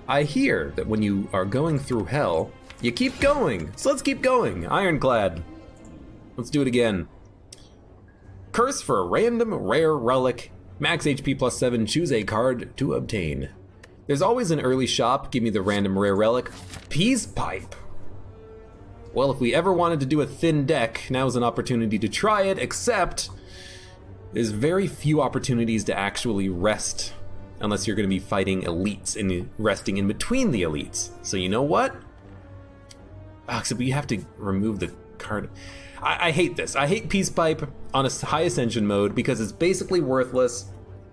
I hear that when you are going through hell, you keep going. So let's keep going. Ironclad. Let's do it again. Curse for a random rare relic. Max HP plus 7, choose a card to obtain. There's always an early shop, give me the random rare relic. Peace Pipe. Well, if we ever wanted to do a thin deck, now's an opportunity to try it, except there's very few opportunities to actually rest unless you're going to be fighting elites and resting in between the elites. So you know what? Oh, except you have to remove the card. I hate this. I hate Peace Pipe on a high ascension mode because it's basically worthless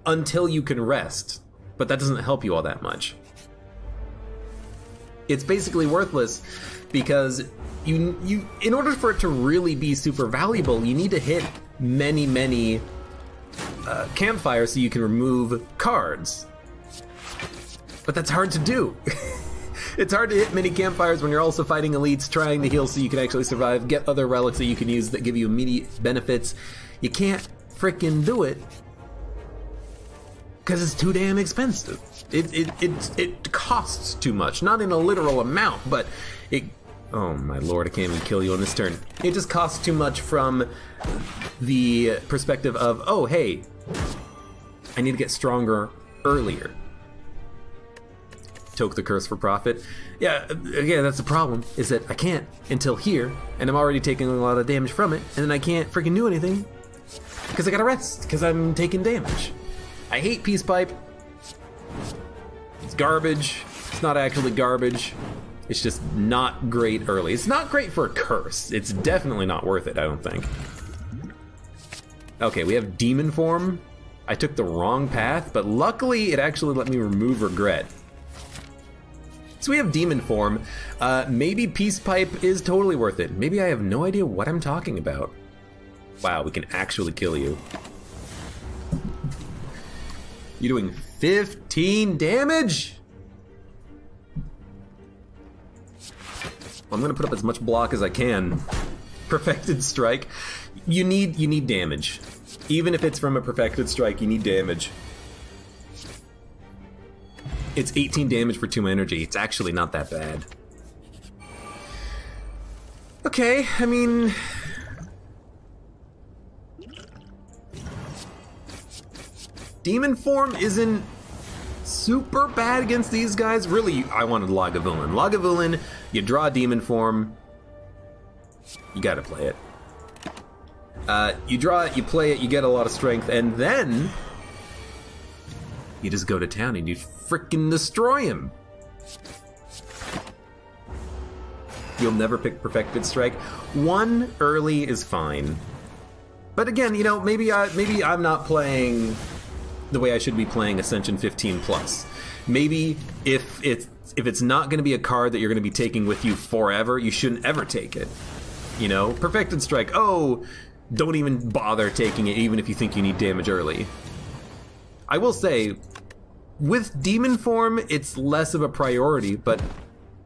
until you can rest, but that doesn't help you all that much. It's basically worthless because you in order for it to really be super valuable, you need to hit many campfires so you can remove cards. But that's hard to do. It's hard to hit many campfires when you're also fighting elites, trying to heal so you can actually survive, get other relics that you can use that give you immediate benefits. You can't frickin' do it because it's too damn expensive. It costs too much, not in a literal amount, but it, oh my lord, I can't even kill you on this turn. It just costs too much from the perspective of, oh hey, I need to get stronger earlier. Toke the curse for profit. Yeah, again, that's the problem, is that I can't until here, and I'm already taking a lot of damage from it, and then I can't freaking do anything because I gotta rest, because I'm taking damage. I hate Peace Pipe. It's garbage. It's not actually garbage. It's just not great early. It's not great for a curse. It's definitely not worth it, I don't think. Okay, we have Demon Form. I took the wrong path, but luckily it actually let me remove Regret. So we have Demon Form. Maybe Peace Pipe is totally worth it. Maybe I have no idea what I'm talking about. Wow, we can actually kill you. You're doing 15 damage? Well, I'm gonna put up as much block as I can. Perfected Strike. You need damage. Even if it's from a Perfected Strike, you need damage. It's 18 damage for 2 energy. It's actually not that bad. Okay, I mean... Demon Form isn't super bad against these guys. Really, I wanted Lagavulin. Lagavulin, you draw Demon Form, you gotta play it. You draw it, you play it, you get a lot of strength, and then you just go to town and you frickin' destroy him. You'll never pick Perfected Strike. 1 early is fine. But again, you know, maybe I'm not playing the way I should be playing Ascension 15 plus. Maybe if it's not going to be a card that you're going to be taking with you forever, you shouldn't ever take it. You know, Perfected Strike. Oh, don't even bother taking it, even if you think you need damage early. I will say, with Demon Form, it's less of a priority, but,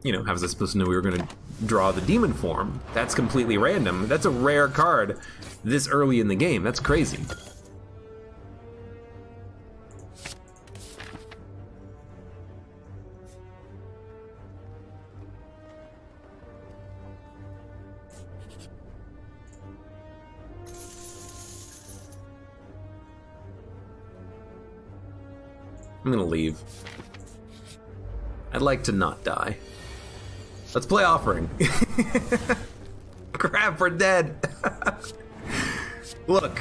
you know, how was I supposed to know we were going to draw the Demon Form? That's completely random. That's a rare card this early in the game. That's crazy. I'm gonna leave. I'd like to not die. Let's play Offering. Crap, we're dead. Look,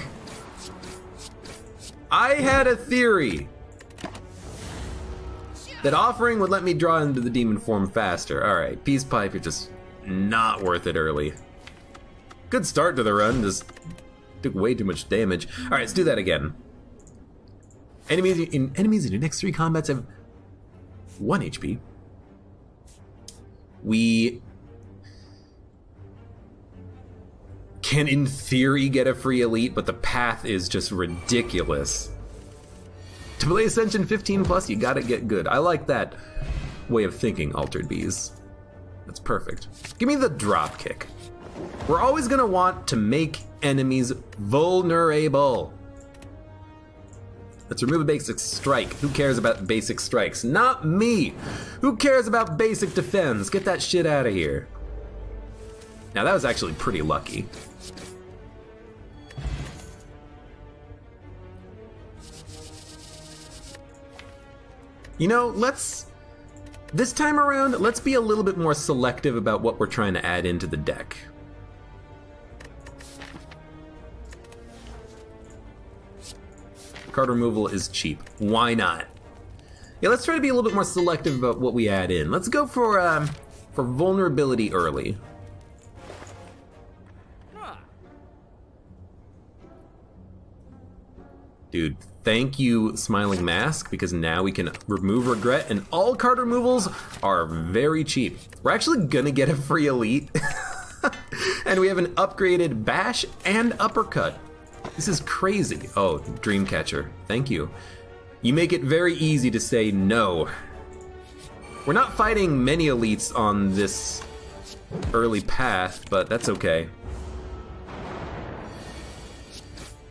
I had a theory that Offering would let me draw into the Demon Form faster. Alright, Peace Pipe, you're just not worth it early. Good start to the run, just took way too much damage. Alright, let's do that again. Enemies in your next 3 combats have 1 HP. We can, in theory, get a free elite, but the path is just ridiculous. To play Ascension 15 plus, you gotta get good. I like that way of thinking, Altered Bees. That's perfect. Give me the drop kick. We're always gonna want to make enemies vulnerable. Let's remove a basic strike. Who cares about basic strikes? Not me! Who cares about basic defense? Get that shit out of here. Now that was actually pretty lucky. You know, this time around, let's be a little bit more selective about what we're trying to add into the deck. Card removal is cheap. Why not? Yeah, let's try to be a little bit more selective about what we add in. Let's go for vulnerability early. Dude, thank you, Smiling Mask, because now we can remove regret, and all card removals are very cheap. We're actually gonna get a free elite, and we have an upgraded bash and uppercut. This is crazy. Oh, Dreamcatcher, thank you. You make it very easy to say no. We're not fighting many elites on this early path, but that's okay.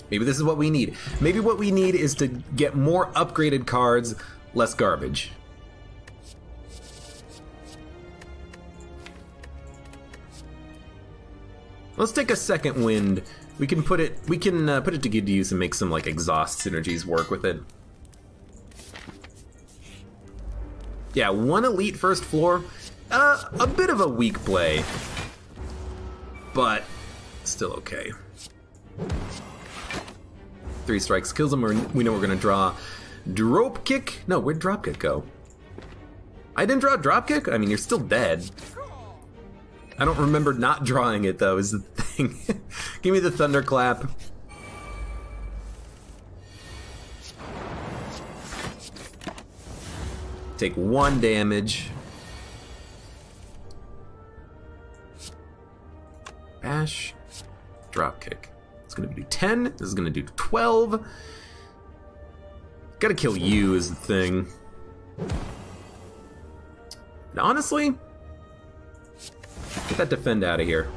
Maybe this is what we need. Maybe what we need is to get more upgraded cards, less garbage. Let's take a second wind. We can put it to good use and make some like exhaust synergies work with it. Yeah, one elite first floor. A bit of a weak play, but still okay. 3 strikes kills him, or we know we're gonna draw drop kick. No, where'd drop kick go? I didn't draw drop kick? I mean, you're still dead. I don't remember not drawing it though, is the thing. Give me the thunderclap. Take 1 damage. Bash, drop kick. It's gonna do 10, this is gonna do 12. Gotta kill you is the thing. And honestly, get that defend out of here.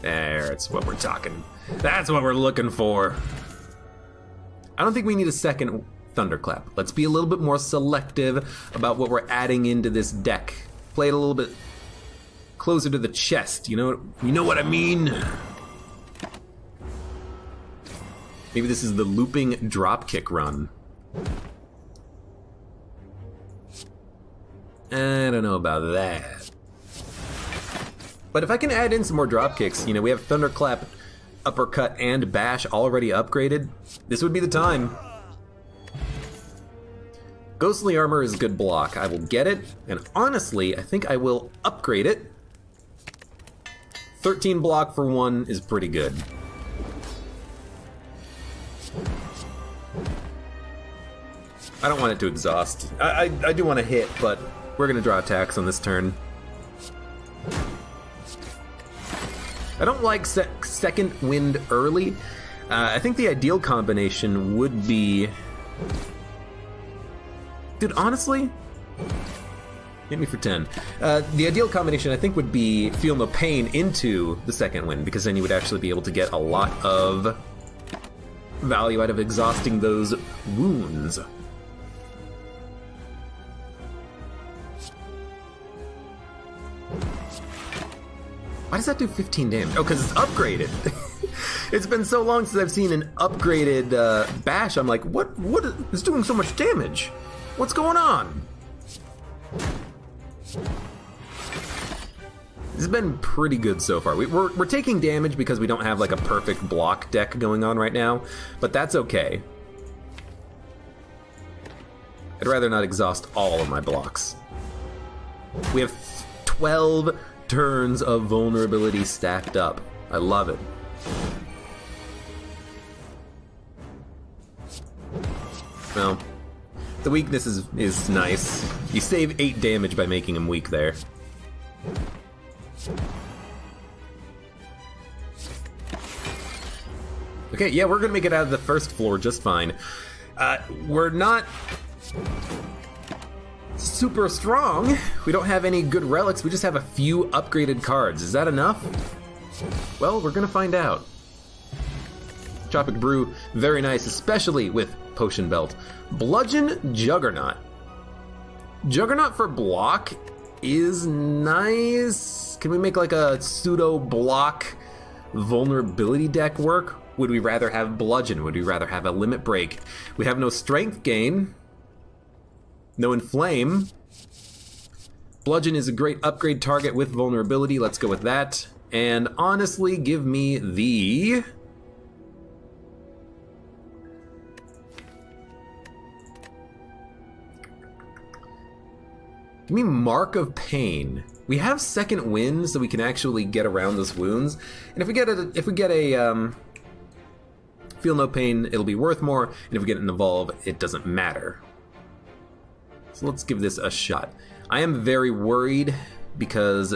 That's what we're talking. That's what we're looking for. I don't think we need a second thunderclap. Let's be a little bit more selective about what we're adding into this deck. Play it a little bit closer to the chest, you know what I mean? Maybe this is the looping dropkick run. I don't know about that. But if I can add in some more dropkicks, we have thunderclap, uppercut, and bash already upgraded, this would be the time. Ghostly armor is a good block. I will get it, and honestly, I think I will upgrade it. 13 block for 1 is pretty good. I don't want it to exhaust. I do want to hit, but we're gonna draw attacks on this turn. I don't like second wind early. I think the ideal combination would be... Dude, honestly, hit me for 10. The ideal combination, I think, would be Feel No Pain into the second wind, because then you would actually be able to get a lot of value out of exhausting those wounds. Why does that do 15 damage? Oh, because it's upgraded. It's been so long since I've seen an upgraded bash. I'm like, what is doing so much damage? What's going on? This has been pretty good so far. We're taking damage because we don't have like a perfect block deck going on right now, but that's okay. I'd rather not exhaust all of my blocks. We have 12 turns of vulnerability stacked up. I love it. Well, the weakness is nice. You save 8 damage by making him weak there. Okay, yeah, we're gonna make it out of the first floor just fine. We're not super strong. We don't have any good relics. We just have a few upgraded cards. Is that enough? Well, we're gonna find out. Tropic Brew, very nice, especially with Potion Belt. Bludgeon Juggernaut. Juggernaut for block is nice. Can we make like a pseudo block vulnerability deck work? Would we rather have Bludgeon? Would we rather have a limit break? We have no strength gain. No Inflame. Bludgeon is a great upgrade target with vulnerability. Let's go with that. And honestly, give me the... Give me Mark of Pain. We have second wind, so we can actually get around those wounds. And if we get a Feel No Pain, it'll be worth more. And if we get an Evolve, it doesn't matter. So let's give this a shot. I am very worried because...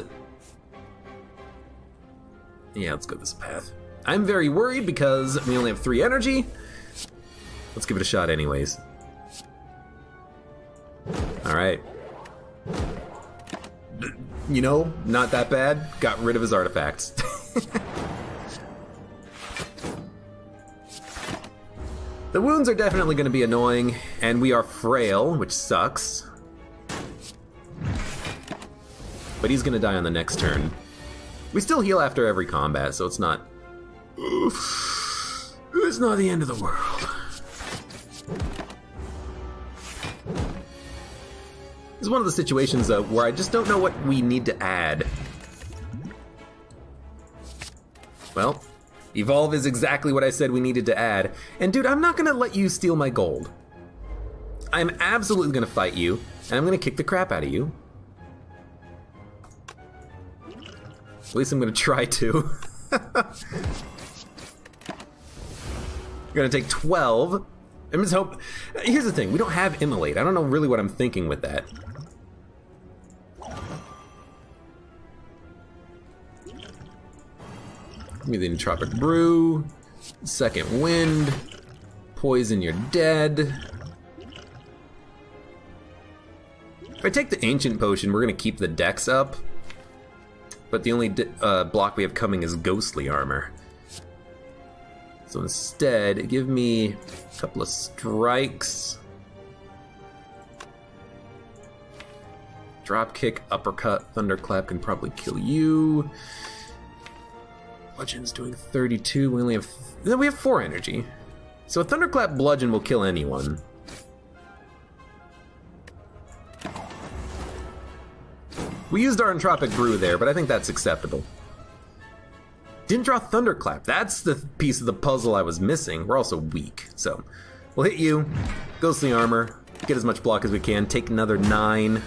Yeah, let's go this path. I'm very worried because we only have 3 energy. Let's give it a shot anyways. Alright. You know, not that bad. Got rid of his artifacts. The wounds are definitely going to be annoying, and we are frail, which sucks. But he's going to die on the next turn. We still heal after every combat, so it's not... It's not the end of the world. This is one of the situations, though, where I just don't know what we need to add. Well, Evolve is exactly what I said we needed to add. And dude, I'm not gonna let you steal my gold. I'm absolutely gonna fight you, and I'm gonna kick the crap out of you. At least I'm gonna try to. You're gonna take 12. I'm just hope. Here's the thing, we don't have Immolate. I don't know really what I'm thinking with that. Give me the Entropic Brew, Second Wind, Poison, you're dead. If I take the Ancient Potion, we're gonna keep the dex up, but the only block we have coming is Ghostly Armor. So instead, give me a couple of strikes. Drop kick, uppercut, thunderclap can probably kill you. Bludgeon's doing 32. We only have... No, we have 4 energy. So a thunderclap bludgeon will kill anyone. We used our Entropic Brew there, but I think that's acceptable. Didn't draw Thunderclap. That's the piece of the puzzle I was missing. We're also weak, so we'll hit you. Ghostly Armor. Get as much block as we can. Take another 9.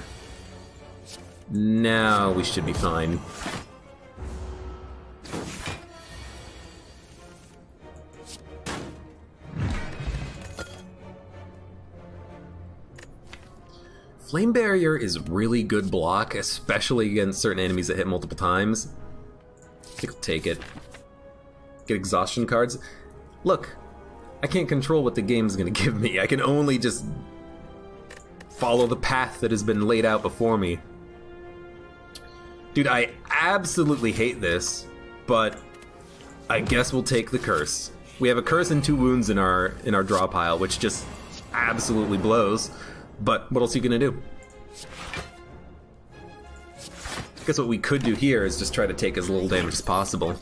Now we should be fine. Flame Barrier is really good block, especially against certain enemies that hit multiple times. I think I'll take it. Get exhaustion cards. Look, I can't control what the game's gonna give me. I can only just follow the path that has been laid out before me. Dude, I absolutely hate this, but I guess we'll take the curse. We have a curse and 2 wounds in our draw pile, which just absolutely blows. But what else are you gonna do? I guess what we could do here is just try to take as little damage as possible.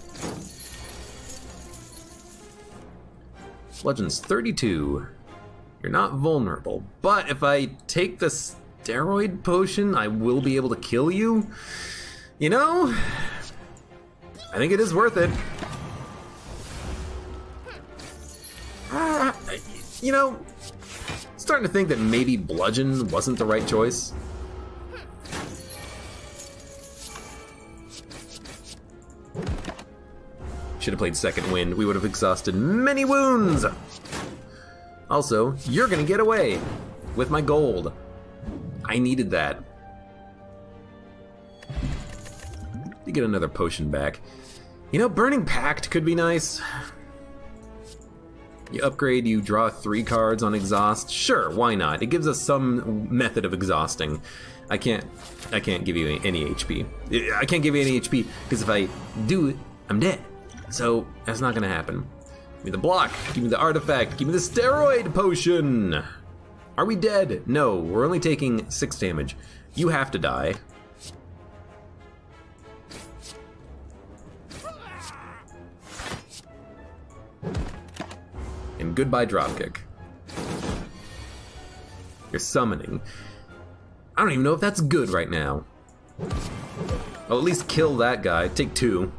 Bludgeon's 32. You're not vulnerable, but if I take the steroid potion, I will be able to kill you. You know, I think it is worth it. You know, starting to think that maybe Bludgeon wasn't the right choice. Should have played Second Wind. We would have exhausted many wounds. Also, you're gonna get away with my gold. I needed that. You get another potion back. You know, Burning Pact could be nice. You upgrade, you draw 3 cards on exhaust. Sure, why not? It gives us some method of exhausting. I can't give you any HP. I can't give you any HP because if I do, I'm dead. So that's not gonna happen. Give me the block, give me the artifact, give me the steroid potion! Are we dead? No, we're only taking 6 damage. You have to die. And goodbye dropkick. You're summoning. I don't even know if that's good right now. I'll at least kill that guy. Take 2.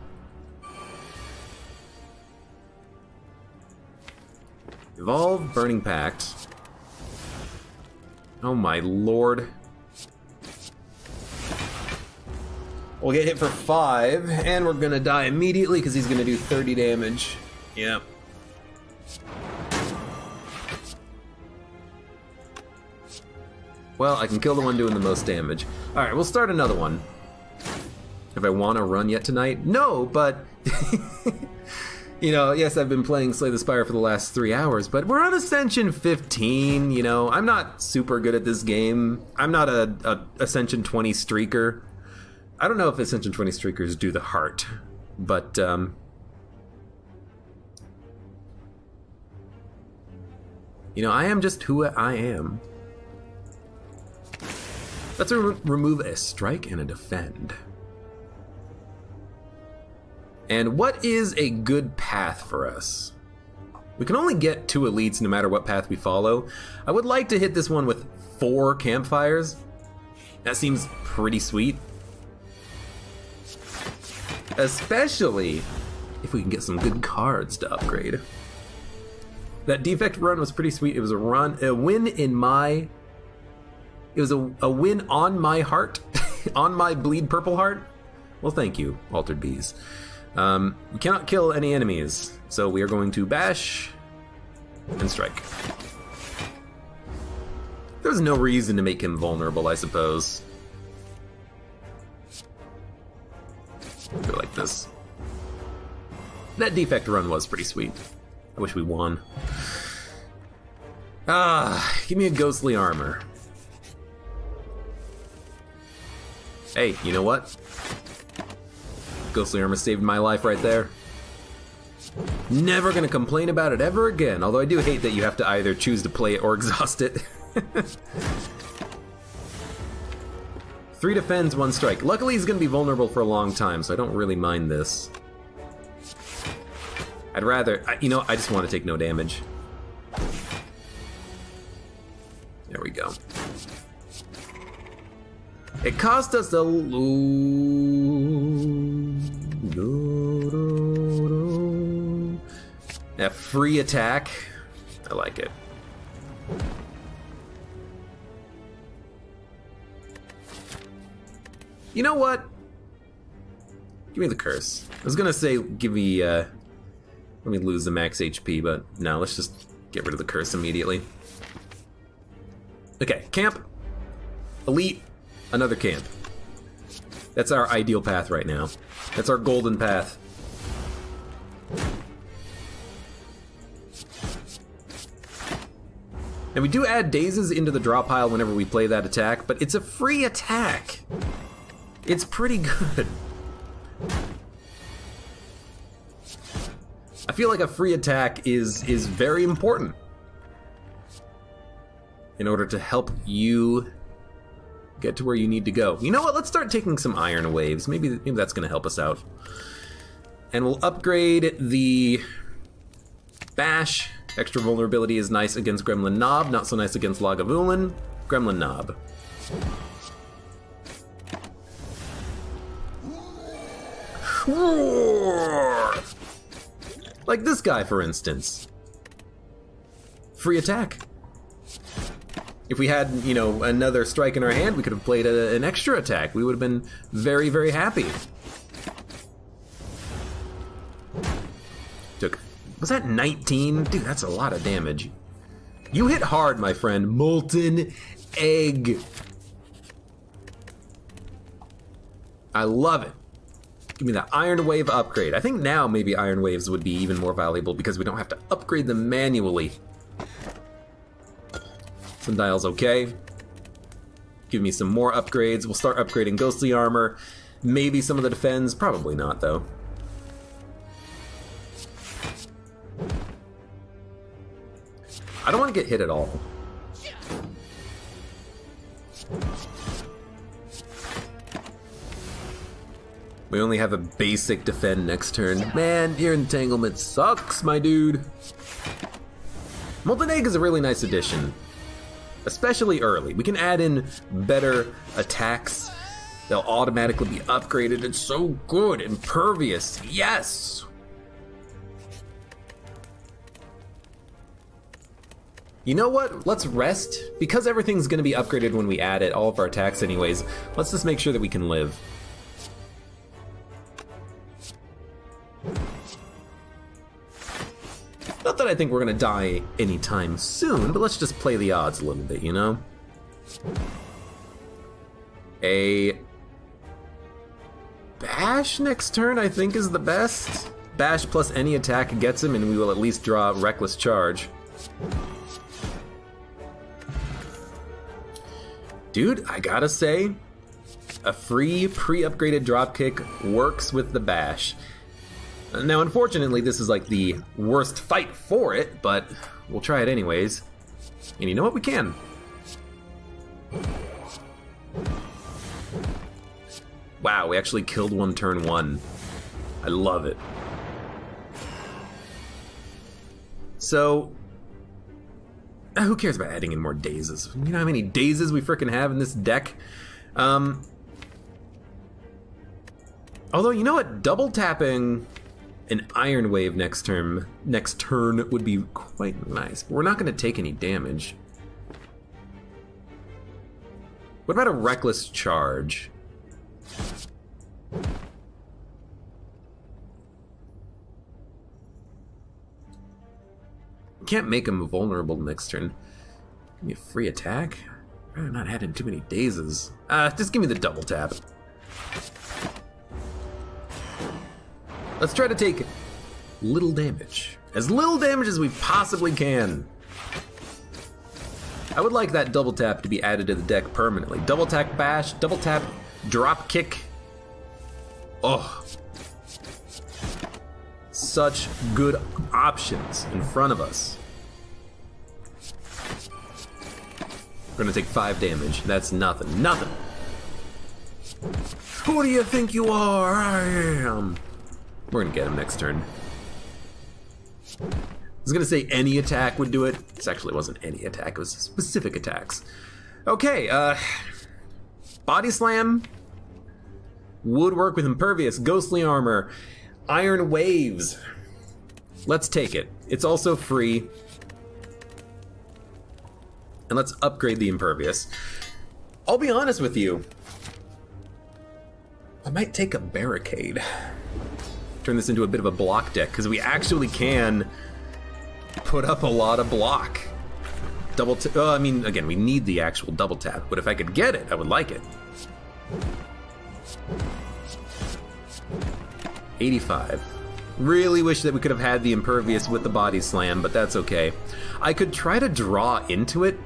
Evolve, Burning Pact. Oh my lord. We'll get hit for 5, and we're gonna die immediately because he's gonna do 30 damage. Yep. Well, I can kill the one doing the most damage. Alright, we'll start another one. If I want to run yet tonight? No, but... You know, yes, I've been playing Slay the Spire for the last 3 hours, but we're on Ascension 15, you know? I'm not super good at this game. I'm not a Ascension 20 streaker. I don't know if Ascension 20 streakers do the heart, but, you know, I am just who I am. Let's remove a strike and a defend. And what is a good path for us? We can only get 2 elites no matter what path we follow. I would like to hit this one with 4 campfires. That seems pretty sweet. Especially if we can get some good cards to upgrade. That defect run was pretty sweet. It was a win in my... It was a win on my heart, on my bleed purple heart. Well, thank you, Altered Bees. We cannot kill any enemies, so we are going to bash and strike. There's no reason to make him vulnerable, I suppose. Go like this. That defect run was pretty sweet. I wish we won. Give me a ghostly armor. Hey, you know what? Ghostly armor saved my life right there. Never gonna complain about it ever again, although I do hate that you have to either choose to play it or exhaust it. 3 defends, 1 strike. Luckily he's gonna be vulnerable for a long time, so I don't really mind this. I'd rather, you know, I just want to take no damage. There we go. It cost us a free attack. I like it. You know what? Give me the curse. I was gonna say give me let me lose the max HP, but no, let's just get rid of the curse immediately. Okay, camp, elite, another camp. That's our ideal path right now. That's our golden path. And we do add dazes into the draw pile whenever we play that attack, but it's a free attack. It's pretty good. I feel like a free attack is very important in order to help you get to where you need to go. You know what? Let's start taking some iron waves. Maybe that's going to help us out. And we'll upgrade the bash. Extra vulnerability is nice against Gremlin Knob, not so nice against Lagavulin. Gremlin Knob. Like this guy, for instance. Free attack. If we had, you know, another strike in our hand, we could have played an extra attack. We would have been very, very happy. Was that 19? Dude, that's a lot of damage. You hit hard, my friend. Molten Egg. I love it. Give me the Iron Wave upgrade. I think now maybe Iron Waves would be even more valuable because we don't have to upgrade them manually. Sundial's okay. Give me some more upgrades. We'll start upgrading Ghostly Armor. Maybe some of the defense. Probably not, though. I don't want to get hit at all. We only have a basic defend next turn. Man, your entanglement sucks, my dude. Molten Egg is a really nice addition, especially early. We can add in better attacks. They'll automatically be upgraded. It's so good. Impervious, yes! You know what? Let's rest. Because everything's gonna be upgraded when we add it, all of our attacks anyways, let's just make sure that we can live. Not that I think we're gonna die anytime soon, but let's just play the odds a little bit, you know? A bash next turn, I think, is the best. Bash plus any attack gets him, and we will at least draw Reckless Charge. Dude, I gotta say, a free pre-upgraded dropkick works with the bash. Now, unfortunately, this is like the worst fight for it, but we'll try it anyways. And you know what? We can. Wow, we actually killed one turn one. I love it. So, who cares about adding in more dazes? You know how many dazes we frickin' have in this deck? Although, you know what? Double tapping an Iron Wave next turn would be quite nice. But we're not going to take any damage. What about a Reckless Charge? Can't make him vulnerable next turn. Give me a free attack? I'm not having too many dazes. Just give me the double tap. Let's try to take little damage. As little damage as we possibly can. I would like that double tap to be added to the deck permanently. Double tap bash, double tap drop kick. Oh. Such good options in front of us. We're gonna take 5 damage. That's nothing. Nothing. Who do you think you are? I am. We're gonna get him next turn. I was gonna say any attack would do it. This actually wasn't any attack, it was specific attacks. Okay, Body Slam would work with Impervious, Ghostly Armor, Iron Waves. Let's take it. It's also free. And let's upgrade the Impervious. I'll be honest with you. I might take a Barricade. Turn this into a bit of a block deck, because we actually can put up a lot of block. Double tap. I mean, again, we need the actual double tap, but if I could get it, I would like it. 85. Really wish that we could have had the Impervious with the Body Slam, but that's okay. I could try to draw into it,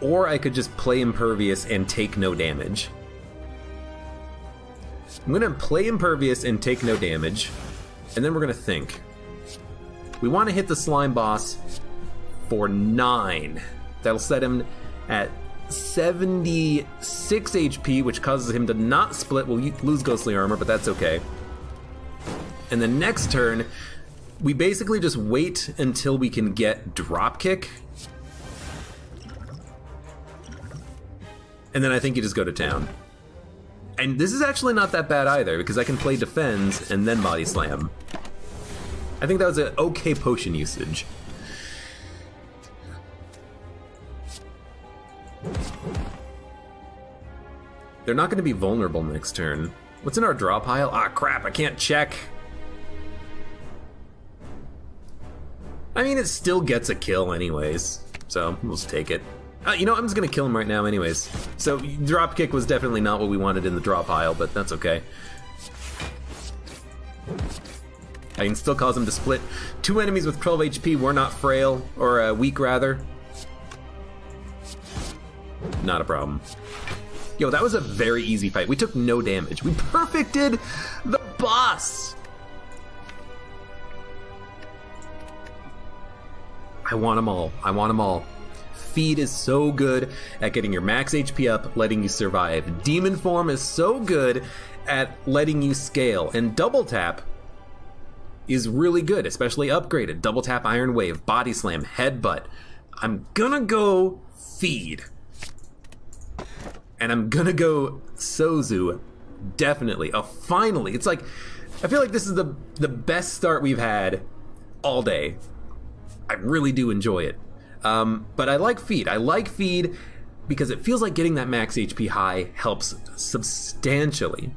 or I could just play Impervious and take no damage. I'm gonna play Impervious and take no damage, and then we're gonna think. We want to hit the Slime Boss for 9. That'll set him at 76 HP, which causes him to not split. We'll lose Ghostly Armor, but that's okay. And the next turn, we basically just wait until we can get Dropkick. And then I think you just go to town. And this is actually not that bad either, because I can play Defends and then Body Slam. I think that was an okay potion usage. They're not going to be vulnerable next turn. What's in our draw pile? Ah, crap, I can't check. I mean, it still gets a kill anyways, so we'll just take it. You know, I'm just going to kill him right now anyways. So, Dropkick was definitely not what we wanted in the draw pile, but that's okay. I can still cause him to split. 2 enemies with 12 HP were not frail, or weak rather. Not a problem. Yo, that was a very easy fight. We took no damage. We perfected the boss! I want them all. I want them all. Feed is so good at getting your max HP up, letting you survive. Demon Form is so good at letting you scale. And Double Tap is really good, especially upgraded. Double Tap, Iron Wave, Body Slam, Headbutt. I'm gonna go Feed. And I'm gonna go Sozu. Definitely. Oh, finally. It's like, I feel like this is the best start we've had all day. I really do enjoy it. But I like Feed. I like Feed because it feels like getting that max HP high helps substantially.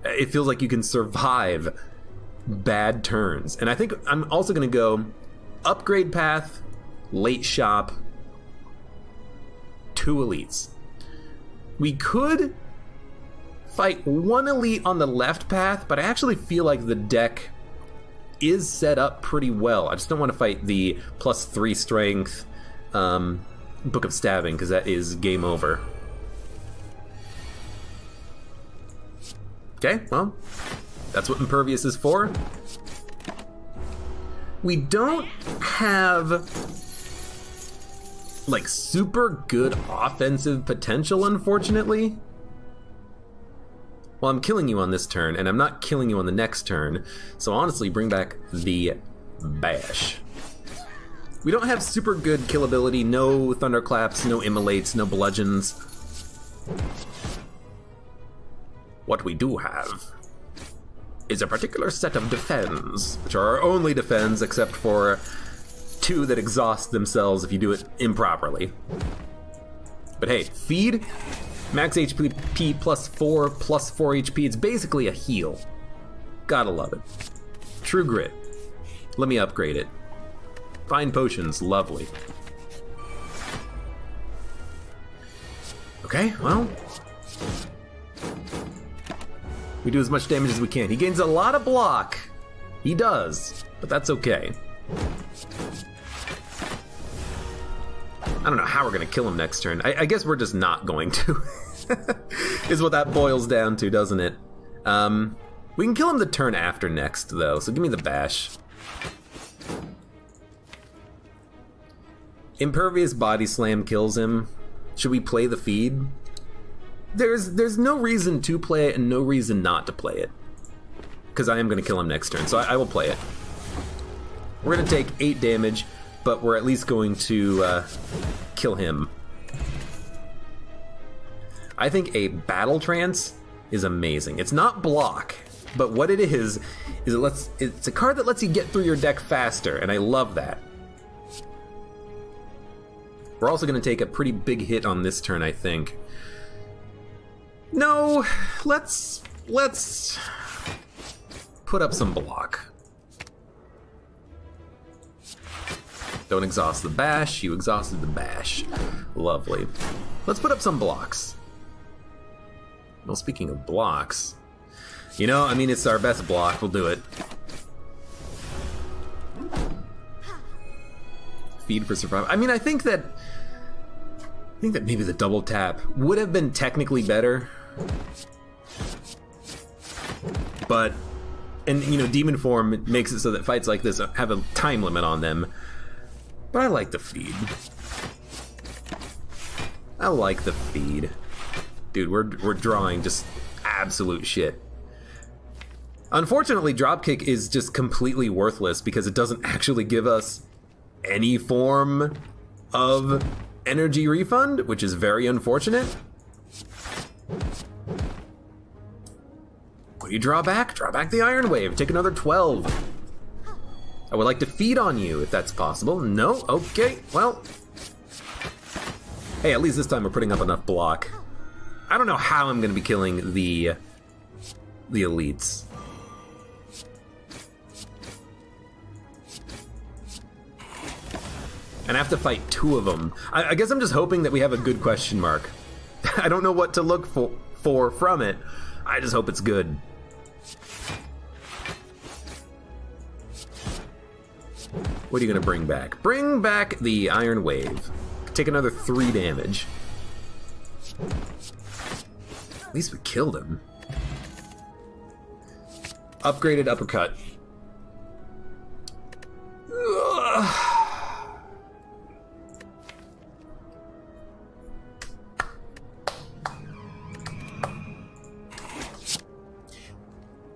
It feels like you can survive bad turns. And I think I'm also going to go Upgrade Path, Late Shop, 2 elites. We could fight 1 elite on the left path, but I actually feel like the deck is set up pretty well. I just don't want to fight the +3 strength Book of Stabbing, because that is game over. Okay, well, that's what Impervious is for. We don't have like super good offensive potential, unfortunately. Well, I'm killing you on this turn, and I'm not killing you on the next turn, so honestly, bring back the Bash. We don't have super good killability, no Thunderclaps, no Immolates, no Bludgeons. What we do have is a particular set of defense, which are our only defense except for 2 that exhaust themselves if you do it improperly. But hey, Feed, max HP +4, +4 HP, it's basically a heal. Gotta love it. True Grit, let me upgrade it. Fine Potions, lovely. Okay, well, we do as much damage as we can. He gains a lot of block. He does, but that's okay. I don't know how we're gonna kill him next turn. I guess we're just not going to. Is what that boils down to, doesn't it? We can kill him the turn after next, though, so give me the Bash. Impervious Body Slam kills him. Should we play the Feed? There's no reason to play it and no reason not to play it. Because I am going to kill him next turn, so I will play it. We're going to take 8 damage, but we're at least going to kill him. I think a Battle Trance is amazing. It's not block, but what it is it's a card that lets you get through your deck faster, and I love that. We're also going to take a pretty big hit on this turn, I think. No, let's put up some block. Don't exhaust the Bash. You exhausted the Bash. Lovely. Let's put up some blocks. Well, speaking of blocks, you know, I mean, it's our best block. We'll do it. Feed for survival. I mean, I think that maybe the double tap would have been technically better. But, and you know, Demon Form makes it so that fights like this have a time limit on them. But I like the Feed. I like the Feed. Dude, we're drawing just absolute shit. Unfortunately, Dropkick is just completely worthless because it doesn't actually give us any form of energy refund, which is very unfortunate. What do you draw back? Draw back the Iron Wave. Take another 12. I would like to feed on you if that's possible. No? Okay, well. Hey, at least this time we're putting up enough block. I don't know how I'm going to be killing the elites. And I have to fight 2 of them. I guess I'm just hoping that we have a good question mark. I don't know what to look for from it. I just hope it's good. What are you going to bring back? Bring back the Iron Wave. Take another 3 damage. At least we killed him. Upgraded Uppercut. Ugh.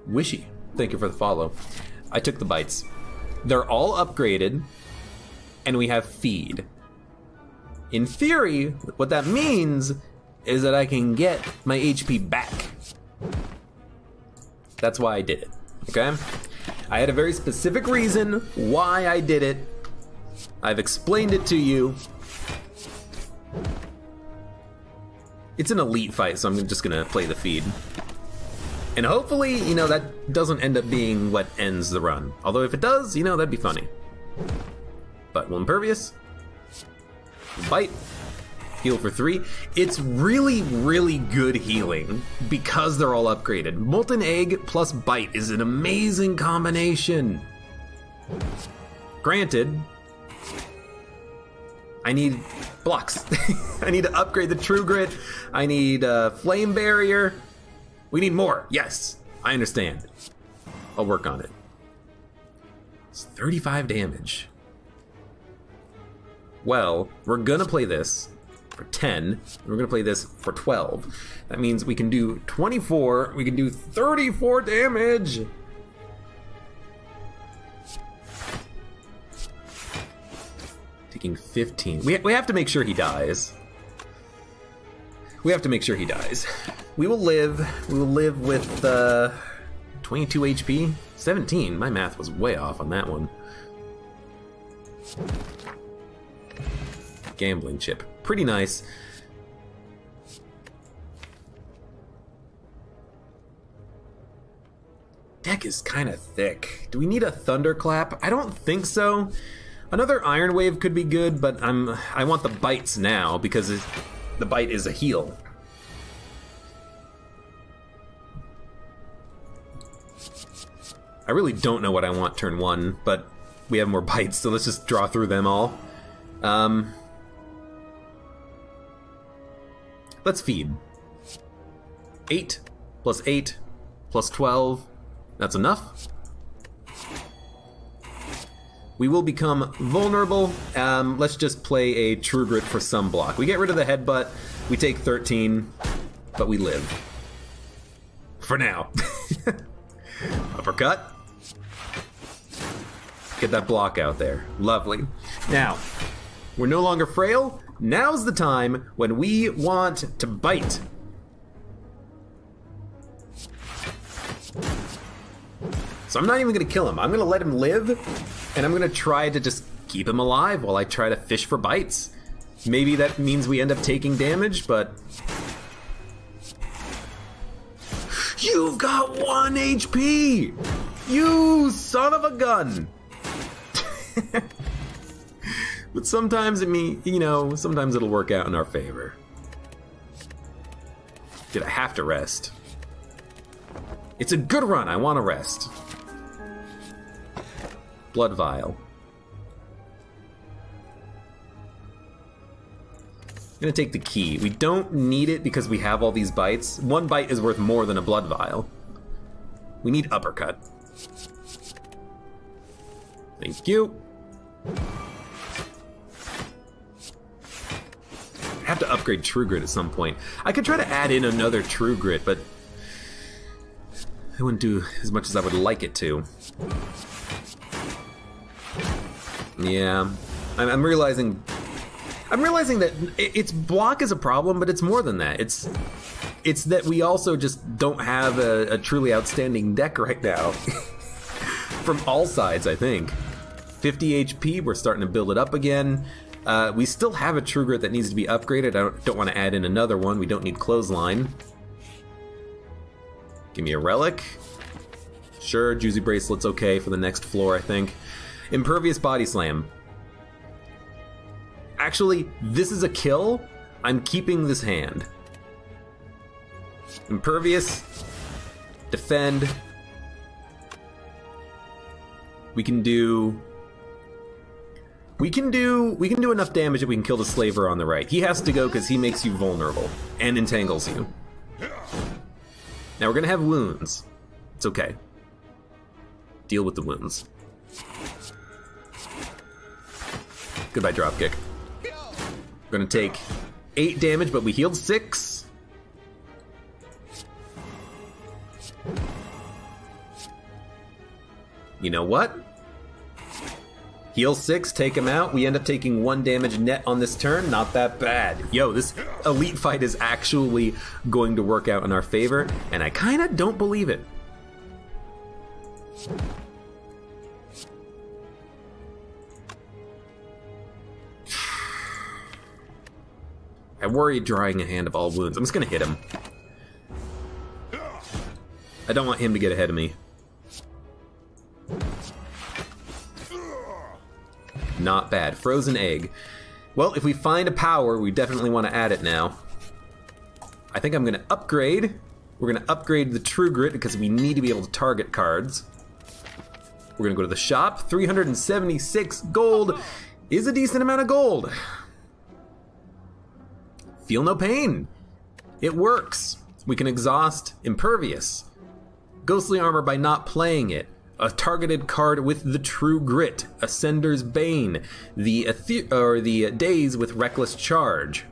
Wishy, thank you for the follow. I took the bites. They're all upgraded, and we have feed. In theory, what that means is that I can get my HP back. That's why I did it, okay? I had a very specific reason why I did it. I've explained it to you. It's an elite fight, so I'm just gonna play the feed. And hopefully, you know, that doesn't end up being what ends the run. Although if it does, you know, that'd be funny. But we'll impervious. Bite. Heal for 3. It's really, really good healing because they're all upgraded. Molten Egg plus Bite is an amazing combination. Granted, I need blocks. I need to upgrade the True Grit. I need Flame Barrier. We need more. Yes, I understand. I'll work on it. It's 35 damage. Well, we're gonna play this for 10, and we're gonna play this for 12. That means we can do 24, we can do 34 damage! Taking 15. We have to make sure he dies. We have to make sure he dies. We will live with 22 HP? 17, my math was way off on that one. Gambling chip. Pretty nice. Deck is kind of thick. Do we need a thunderclap? I don't think so. Another Iron Wave could be good, but I want the bites now because the bite is a heal. I really don't know what I want turn 1, but we have more bites, so let's just draw through them all. Let's feed. 8 plus 8 plus 12. That's enough. We will become vulnerable. Let's just play a True Grit for some block. We get rid of the headbutt. We take 13, but we live. For now. Uppercut. Get that block out there. Lovely. Now, we're no longer frail. Now's the time when we want to bite. So I'm not even gonna kill him. I'm gonna let him live, and I'm gonna try to just keep him alive while I try to fish for bites. Maybe that means we end up taking damage, but... You've got 1 HP! You son of a gun! But sometimes sometimes it'll work out in our favor. Did I have to rest? It's a good run, I want to rest. Blood Vial. I'm gonna take the key. We don't need it because we have all these bites. 1 bite is worth more than a Blood Vial. We need Uppercut. Thank you. I have to upgrade True Grit at some point. I could try to add in another True Grit, but it wouldn't do as much as I would like it to. Yeah, I'm realizing that its block is a problem, but it's more than that. It's that we also just don't have a truly outstanding deck right now. From all sides, I think. 50 HP, we're starting to build it up again. We still have a True Grit that needs to be upgraded. I don't want to add in another one. We don't need Clothesline. Give me a Relic. Sure, Juicy Bracelet's okay for the next floor, I think. Impervious Body Slam. Actually, this is a kill. I'm keeping this hand. Impervious. Defend. We can do enough damage that we can kill the Slaver on the right. He has to go because he makes you vulnerable and entangles you. Now we're gonna have wounds. It's okay. Deal with the wounds. Goodbye, dropkick. We're gonna take 8 damage, but we healed 6. You know what? Heal 6, take him out. We end up taking 1 damage net on this turn. Not that bad. Yo, this elite fight is actually going to work out in our favor, and I kind of don't believe it. I worry drawing a hand of all wounds. I'm just gonna hit him. I don't want him to get ahead of me. Not bad. Frozen egg. Well, if we find a power, we definitely want to add it now. I think I'm going to upgrade. We're going to upgrade the True Grit because we need to be able to target cards. We're going to go to the shop. 376 gold is a decent amount of gold. Feel no pain. It works. We can exhaust Impervious. Ghostly Armor by not playing it. A targeted card with the True Grit, Ascender's Bane, the Daze with Reckless Charge.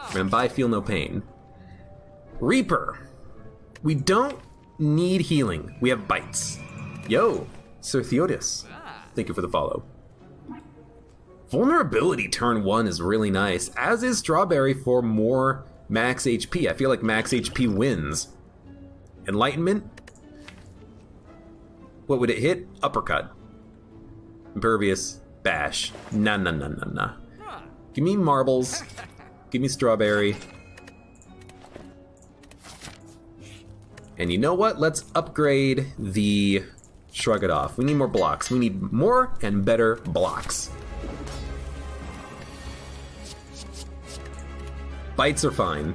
We're gonna buy Feel No Pain. Reaper. We don't need healing. We have bites. Yo, Sir Theodis. Thank you for the follow. Vulnerability turn 1 is really nice, as is Strawberry for more max HP. I feel like max HP wins. Enlightenment. What would it hit? Uppercut. Impervious. Bash. Nah, nah, nah, nah, nah. Give me marbles. Give me strawberry. And you know what? Let's upgrade the Shrug It Off. We need more blocks. We need more and better blocks. Bites are fine.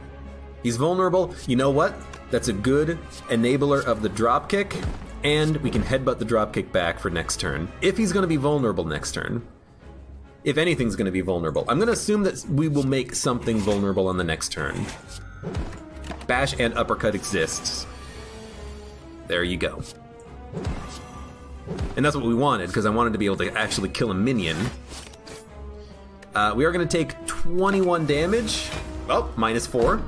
He's vulnerable. You know what? That's a good enabler of the dropkick. And we can headbutt the dropkick back for next turn, if he's going to be vulnerable next turn. If anything's going to be vulnerable. I'm going to assume that we will make something vulnerable on the next turn. Bash and Uppercut exists. There you go. And that's what we wanted, because I wanted to be able to actually kill a minion. We are going to take 21 damage. Oh, -4.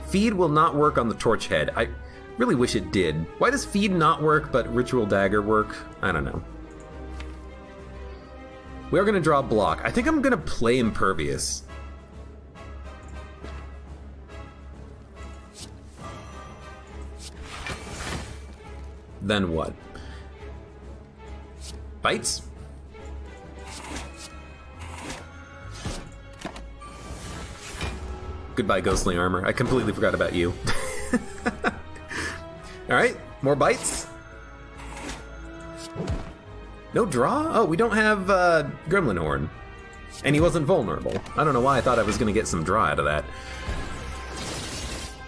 Feed will not work on the Torch Head. I really wish it did. Why does Feed not work, but Ritual Dagger work? I don't know. We are going to draw a block. I think I'm going to play Impervious. Then what? Bites? Goodbye, Ghostly Armor. I completely forgot about you. Alright, more bites. No draw? Oh, we don't have Gremlin Horn. And he wasn't vulnerable. I don't know why I thought I was going to get some draw out of that.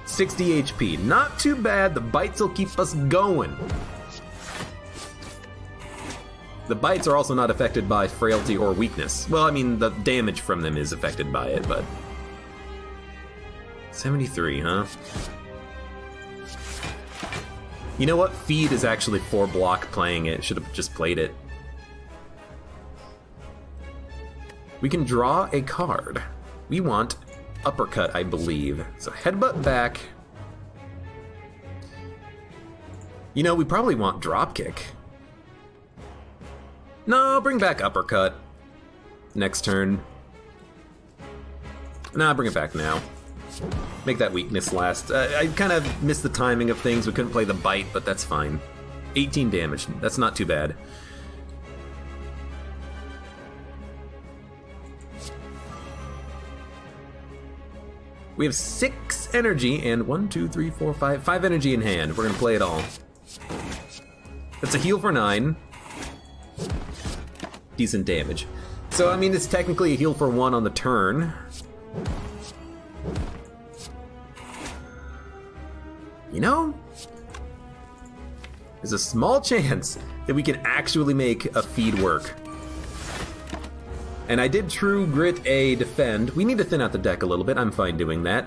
60 HP. Not too bad. The bites will keep us going. The bites are also not affected by frailty or weakness. Well, I mean, the damage from them is affected by it, but... 73, huh? You know what? Feed is actually 4 block playing it. Should have just played it. We can draw a card. We want Uppercut, I believe. So Headbutt back. You know, we probably want Dropkick. No, bring back Uppercut. Next turn. Nah, bring it back now. Make that weakness last. I kind of missed the timing of things. We couldn't play the bite, but that's fine. 18 damage. That's not too bad. We have 6 energy and 1, 2, 3, 4, 5. 5 energy in hand. We're gonna play it all. That's a heal for 9. Decent damage. So, I mean, it's technically a heal for 1 on the turn. You know, there's a small chance that we can actually make a feed work. And I did True Grit A defend. We need to thin out the deck a little bit. I'm fine doing that.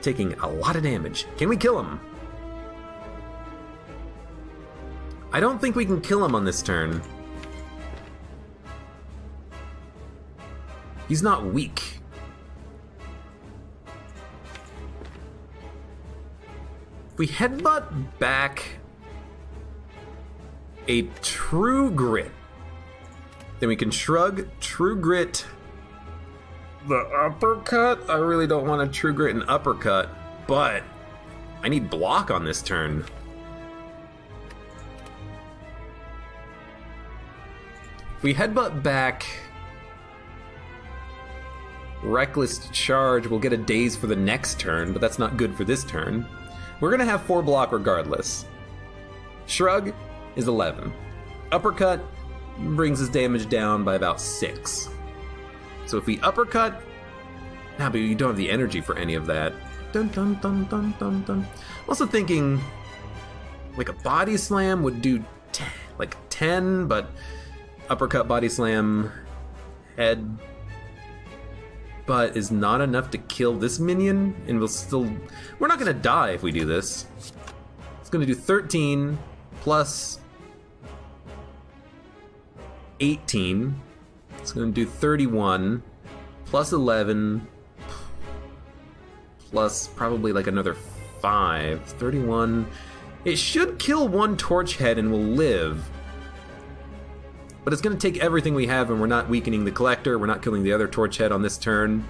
Taking a lot of damage. Can we kill him? I don't think we can kill him on this turn. He's not weak. If we headbutt back a True Grit. Then we can shrug, True Grit, the uppercut. I really don't want a True Grit and uppercut, but I need block on this turn. If we headbutt back Reckless Charge, we'll get a Daze for the next turn, but that's not good for this turn. We're gonna have 4 block regardless. Shrug is 11. Uppercut brings his damage down by about 6. So if we uppercut, nah, but you don't have the energy for any of that. Dun dun dun dun dun dun. I'm also thinking like a body slam would do 10, but uppercut, body slam, head butt is not enough to kill this minion, and we're not gonna die if we do this. It's gonna do 13 plus 18. It's gonna do 31 plus 11 plus probably like another 5. 31. It should kill 1 torch head and will live. But it's going to take everything we have, and we're not weakening the collector. We're not killing the other torch head on this turn.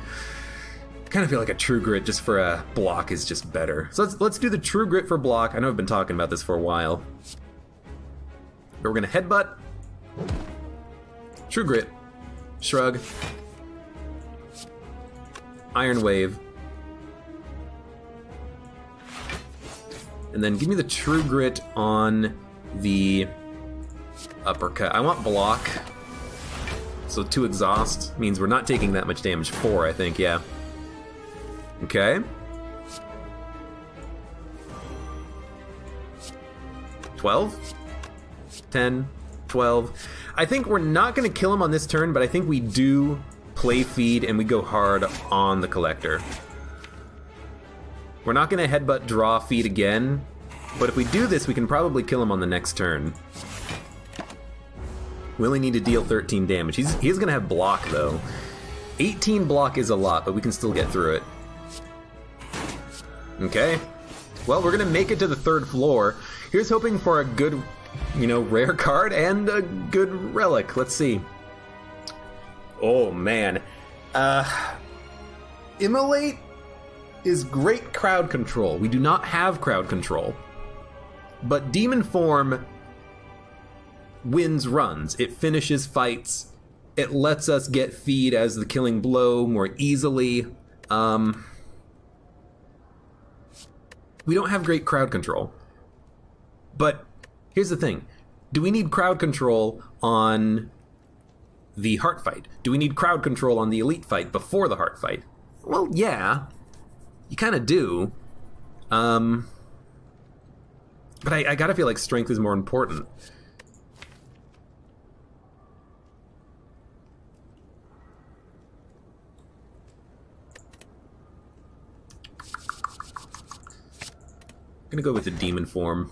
I kind of feel like a True Grit just for a block is just better. So let's do the True Grit for block. I know I've been talking about this for a while. But we're going to headbutt. True Grit. Shrug. Iron Wave. And then give me the True Grit on the uppercut. I want block. So 2 exhaust means we're not taking that much damage. 4, I think, yeah. Okay. 12? 10, 12. I think we're not going to kill him on this turn, but I think we do play feed and we go hard on the collector. We're not going to headbutt draw feed again, but if we do this, we can probably kill him on the next turn. We only need to deal 13 damage. He's going to have block, though. 18 block is a lot, but we can still get through it. Okay. Well, we're going to make it to the 3rd floor. Here's hoping for a good, rare card and a good relic. Let's see. Oh, man. Immolate is great crowd control. We do not have crowd control. But Demon Form wins runs. It finishes fights. It lets us get feed as the killing blow more easily. We don't have great crowd control. But here's the thing. Do we need crowd control on the heart fight? Do we need crowd control on the elite fight before the heart fight? Well, yeah. You kind of do. But I gotta feel like strength is more important. I'm gonna go with the Demon Form.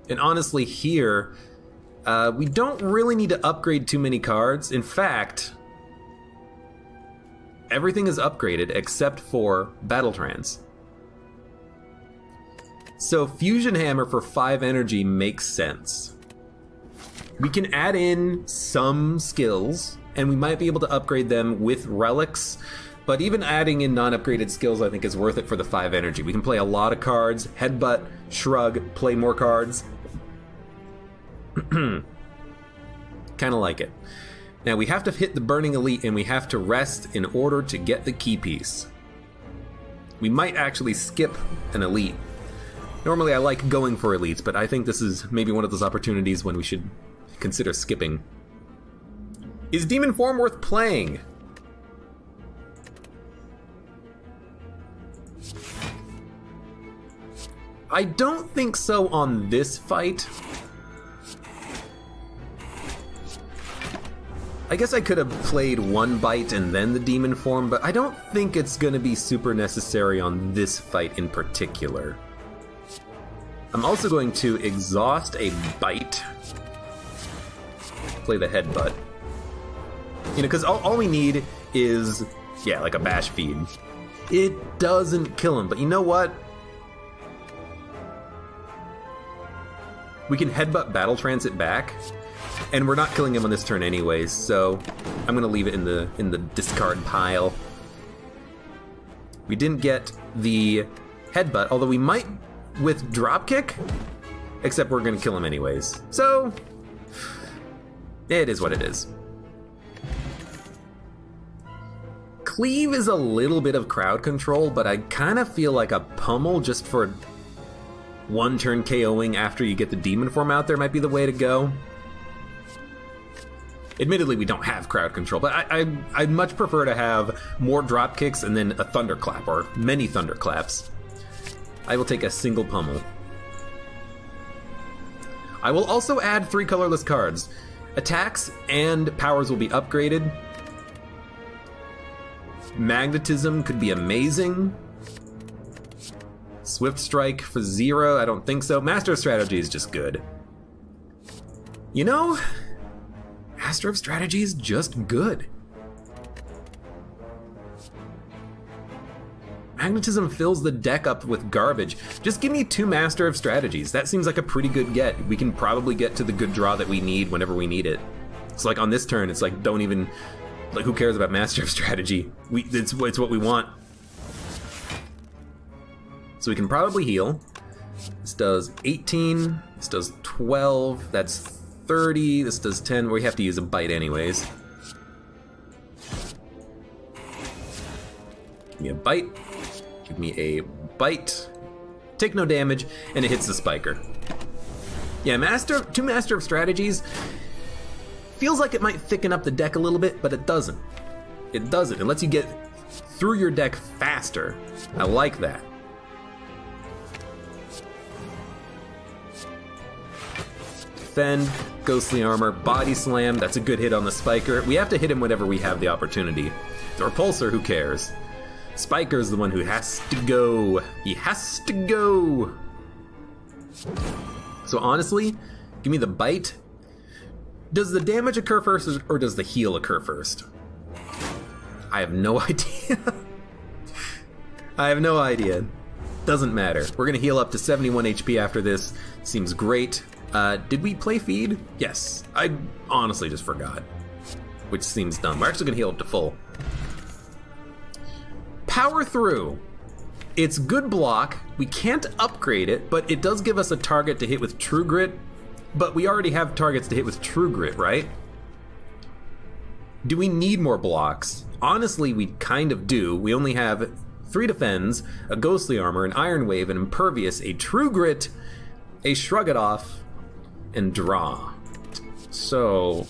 And honestly, here, we don't really need to upgrade too many cards. In fact, everything is upgraded except for Battle Trance. So Fusion Hammer for 5 energy makes sense. We can add in some skills, and we might be able to upgrade them with relics, but even adding in non-upgraded skills I think is worth it for the 5 energy. We can play a lot of cards, headbutt, shrug, play more cards. Kinda like it. Now we have to hit the Burning Elite and we have to rest in order to get the key piece. We might actually skip an elite. Normally I like going for elites, but I think this is maybe one of those opportunities when we should consider skipping. Is Demon Form worth playing? I don't think so on this fight. I guess I could have played one bite and then the Demon Form, but I don't think it's going to be super necessary on this fight in particular. I'm also going to exhaust a bite. Play the headbutt. Because all we need is, yeah, like a bash feed. It doesn't kill him, but you know what? We can headbutt Battle Transit back, and we're not killing him on this turn anyways, so I'm gonna leave it in the discard pile. We didn't get the headbutt, although we might with dropkick, except we're gonna kill him anyways. So, it is what it is. Cleave is a little bit of crowd control, but I kind of feel like a pummel just for one turn KOing after you get the demon form out there might be the way to go. Admittedly, we don't have crowd control, but I'd much prefer to have more drop kicks and then a thunderclap, or many thunderclaps. I will take a single pummel. I will also add 3 colorless cards. Attacks and powers will be upgraded. Magnetism could be amazing. Swift Strike for 0, I don't think so. Master of Strategy is just good. You know, Master of Strategy is just good. Magnetism fills the deck up with garbage. Just give me 2 Master of Strategies. That seems like a pretty good get. We can probably get to the good draw that we need whenever we need it. It's like on this turn, it's like don't even, like who cares about Master of Strategy? It's what we want. So we can probably heal. This does 18, this does 12, that's 30, this does 10. We have to use a bite anyways. Give me a bite. Give me a bite. Take no damage, and it hits the spiker. Yeah, 2 Master of Strategies feels like it might thicken up the deck a little bit, but it doesn't. It doesn't. It lets you get through your deck faster. I like that. Defend, Ghostly Armor, Body Slam, that's a good hit on the spiker. We have to hit him whenever we have the opportunity. The Repulsor, who cares? Spiker's the one who has to go. He has to go. So honestly, give me the bite. Does the damage occur first or does the heal occur first? I have no idea. I have no idea. Doesn't matter. We're gonna heal up to 71 HP after this. Seems great. Did we play feed? Yes. I honestly just forgot. Which seems dumb. We're actually gonna heal up to full. Power Through. It's good block. We can't upgrade it, but it does give us a target to hit with True Grit. But we already have targets to hit with True Grit, right? Do we need more blocks? Honestly, we kind of do. We only have 3 Defends, a Ghostly Armor, an Iron Wave, an Impervious, a True Grit, a Shrug It Off, and Draw. So...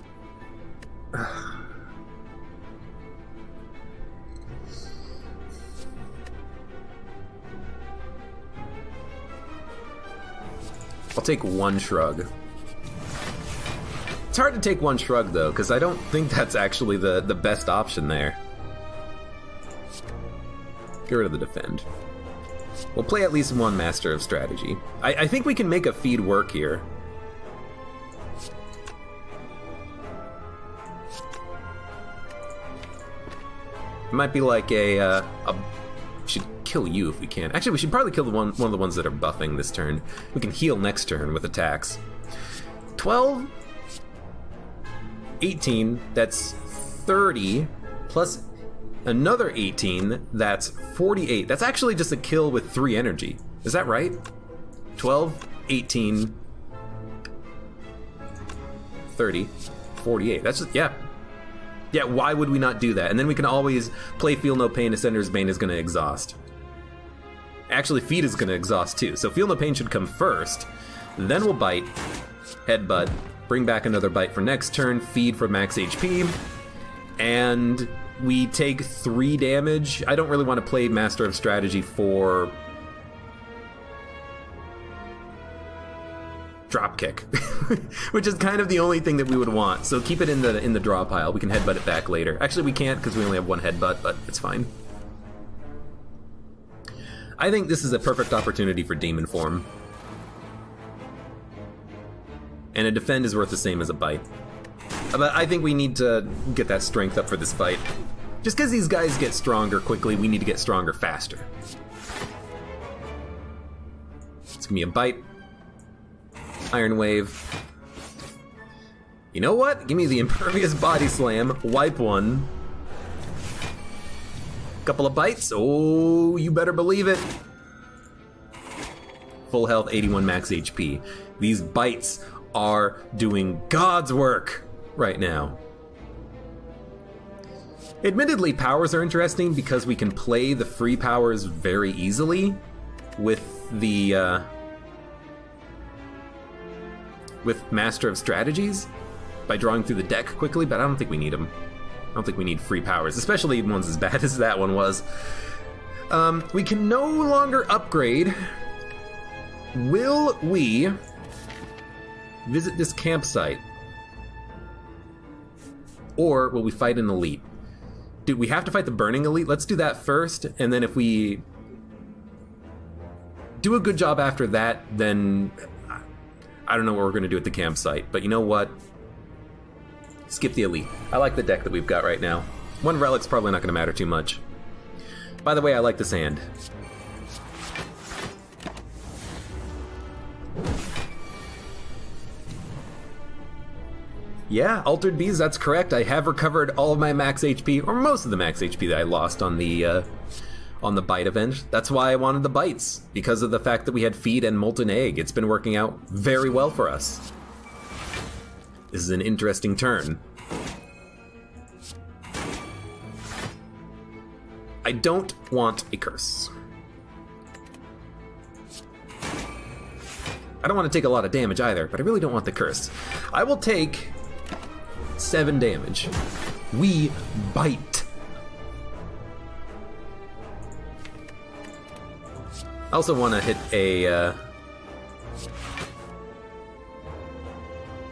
I'll take 1 Shrug. It's hard to take 1 Shrug though, because I don't think that's actually the best option there. Get rid of the Defend. We'll play at least 1 Master of Strategy. I think we can make a feed work here. It might be like a we should kill you if we can. Actually, we should probably kill one of the ones that are buffing this turn. We can heal next turn with attacks. 12, 18, that's 30, plus another 18, that's 48. That's actually just a kill with 3 energy. Is that right? 12, 18, 30, 48. That's just, yeah. Yeah, why would we not do that? And then we can always play Feel No Pain. Ascender's Bane is going to exhaust. Actually, Feed is going to exhaust too. So Feel No Pain should come first. Then we'll bite, headbutt, bring back another bite for next turn, feed for max HP, and we take 3 damage. I don't really want to play Master of Strategy for dropkick, which is kind of the only thing that we would want. So keep it in the draw pile. We can headbutt it back later. Actually, we can't because we only have 1 headbutt, but it's fine. I think this is a perfect opportunity for demon form. And a defend is worth the same as a bite. But I think we need to get that strength up for this fight. Just because these guys get stronger quickly, we need to get stronger faster. It's gonna be a bite. Iron Wave. You know what? Give me the Impervious Body Slam. Wipe one. Couple of bites. Oh, you better believe it. Full health, 81 max HP. These bites are doing God's work right now. Admittedly, powers are interesting because we can play the free powers very easily with the with Master of Strategies by drawing through the deck quickly, but I don't think we need them. I don't think we need free powers, especially ones as bad as that one was. We can no longer upgrade. Will we visit this campsite? Or will we fight an elite? Do we have to fight the Burning Elite? Let's do that first, and then if we do a good job after that, then I don't know what we're going to do at the campsite. But you know what? Skip the Elite. I like the deck that we've got right now. One Relic's probably not going to matter too much. By the way, I like the sand. Yeah, Altered Bees, that's correct. I have recovered all of my max HP, or most of the max HP that I lost on the bite event. That's why I wanted the bites, because of the fact that we had feed and molten egg. It's been working out very well for us. This is an interesting turn. I don't want a curse. I don't want to take a lot of damage either, but I really don't want the curse. I will take 7 damage. We bite. I also want to hit a...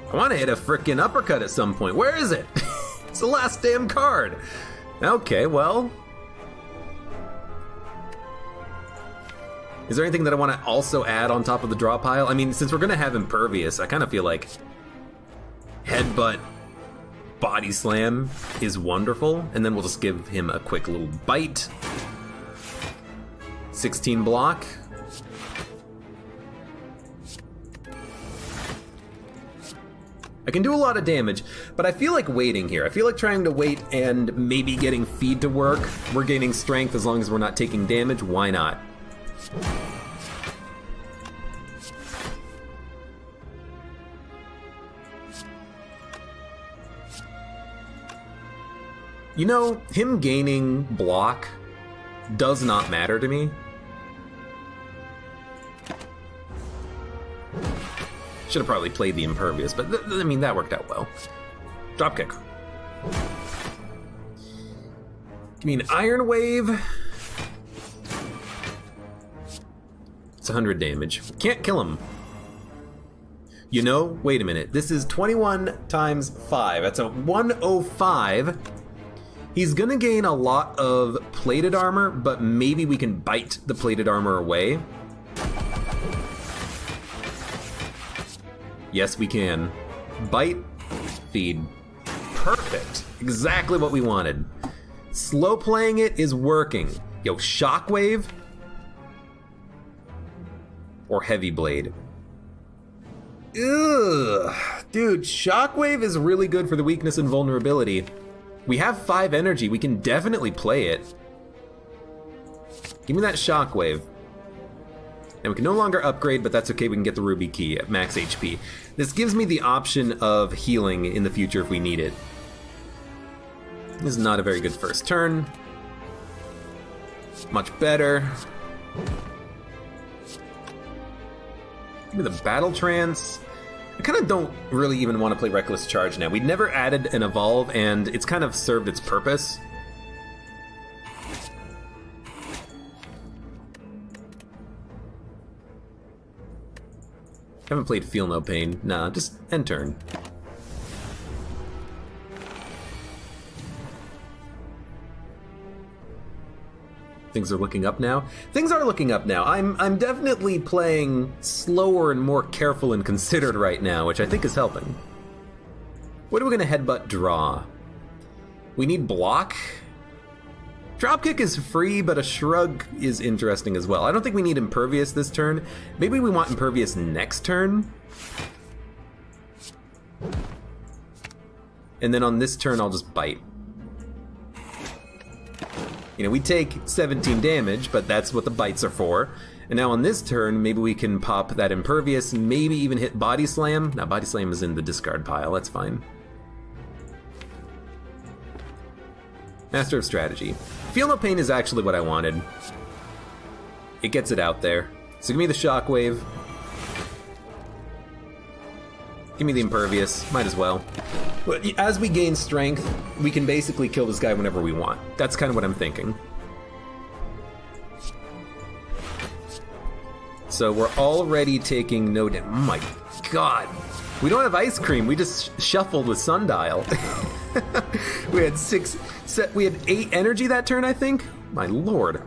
I want to hit a frickin' uppercut at some point. Where is it? It's the last damn card. Okay, well... Is there anything that I want to also add on top of the draw pile? I mean, since we're going to have Impervious, I kind of feel like Headbutt Body Slam is wonderful, and then we'll just give him a quick little bite. 16 block. I can do a lot of damage, but I feel like waiting here. I feel like trying to wait and maybe getting feed to work. We're gaining strength as long as we're not taking damage. Why not? You know, him gaining block does not matter to me. Should have probably played the Impervious, but I mean, that worked out well. Dropkick. Give me an Iron Wave. It's 100 damage. Can't kill him. You know, wait a minute. This is 21 times 5. That's a 105. He's gonna gain a lot of plated armor, but maybe we can bite the plated armor away. Yes, we can. Bite, feed. Perfect. Exactly what we wanted. Slow playing it is working. Yo, Shockwave or Heavy Blade. Ugh. Dude, Shockwave is really good for the weakness and vulnerability. We have 5 energy, we can definitely play it. Give me that Shockwave. And we can no longer upgrade, but that's okay, we can get the Ruby Key at max HP. This gives me the option of healing in the future if we need it. This is not a very good first turn. Much better. Give me the Battle Trance. I kind of don't really even want to play Reckless Charge now. We'd never added an Evolve, and it's kind of served its purpose. Haven't played Feel No Pain. Nah, just end turn. Things are looking up now. Things are looking up now. I'm definitely playing slower and more careful and considered right now, which I think is helping. What are we gonna headbutt draw? We need block. Dropkick is free, but a Shrug is interesting as well. I don't think we need Impervious this turn. Maybe we want Impervious next turn. And then on this turn, I'll just Bite. You know, we take 17 damage, but that's what the bites are for. And now on this turn, maybe we can pop that Impervious, maybe even hit Body Slam. Now, Body Slam is in the discard pile, that's fine. Master of Strategy. Feel No Pain is actually what I wanted. It gets it out there. So give me the Shockwave. Give me the Impervious, might as well. But as we gain strength, we can basically kill this guy whenever we want. That's kind of what I'm thinking. So we're already taking no damage. Oh my god. We don't have Ice Cream, we just shuffled with Sundial. We had 8 energy that turn, I think? My lord.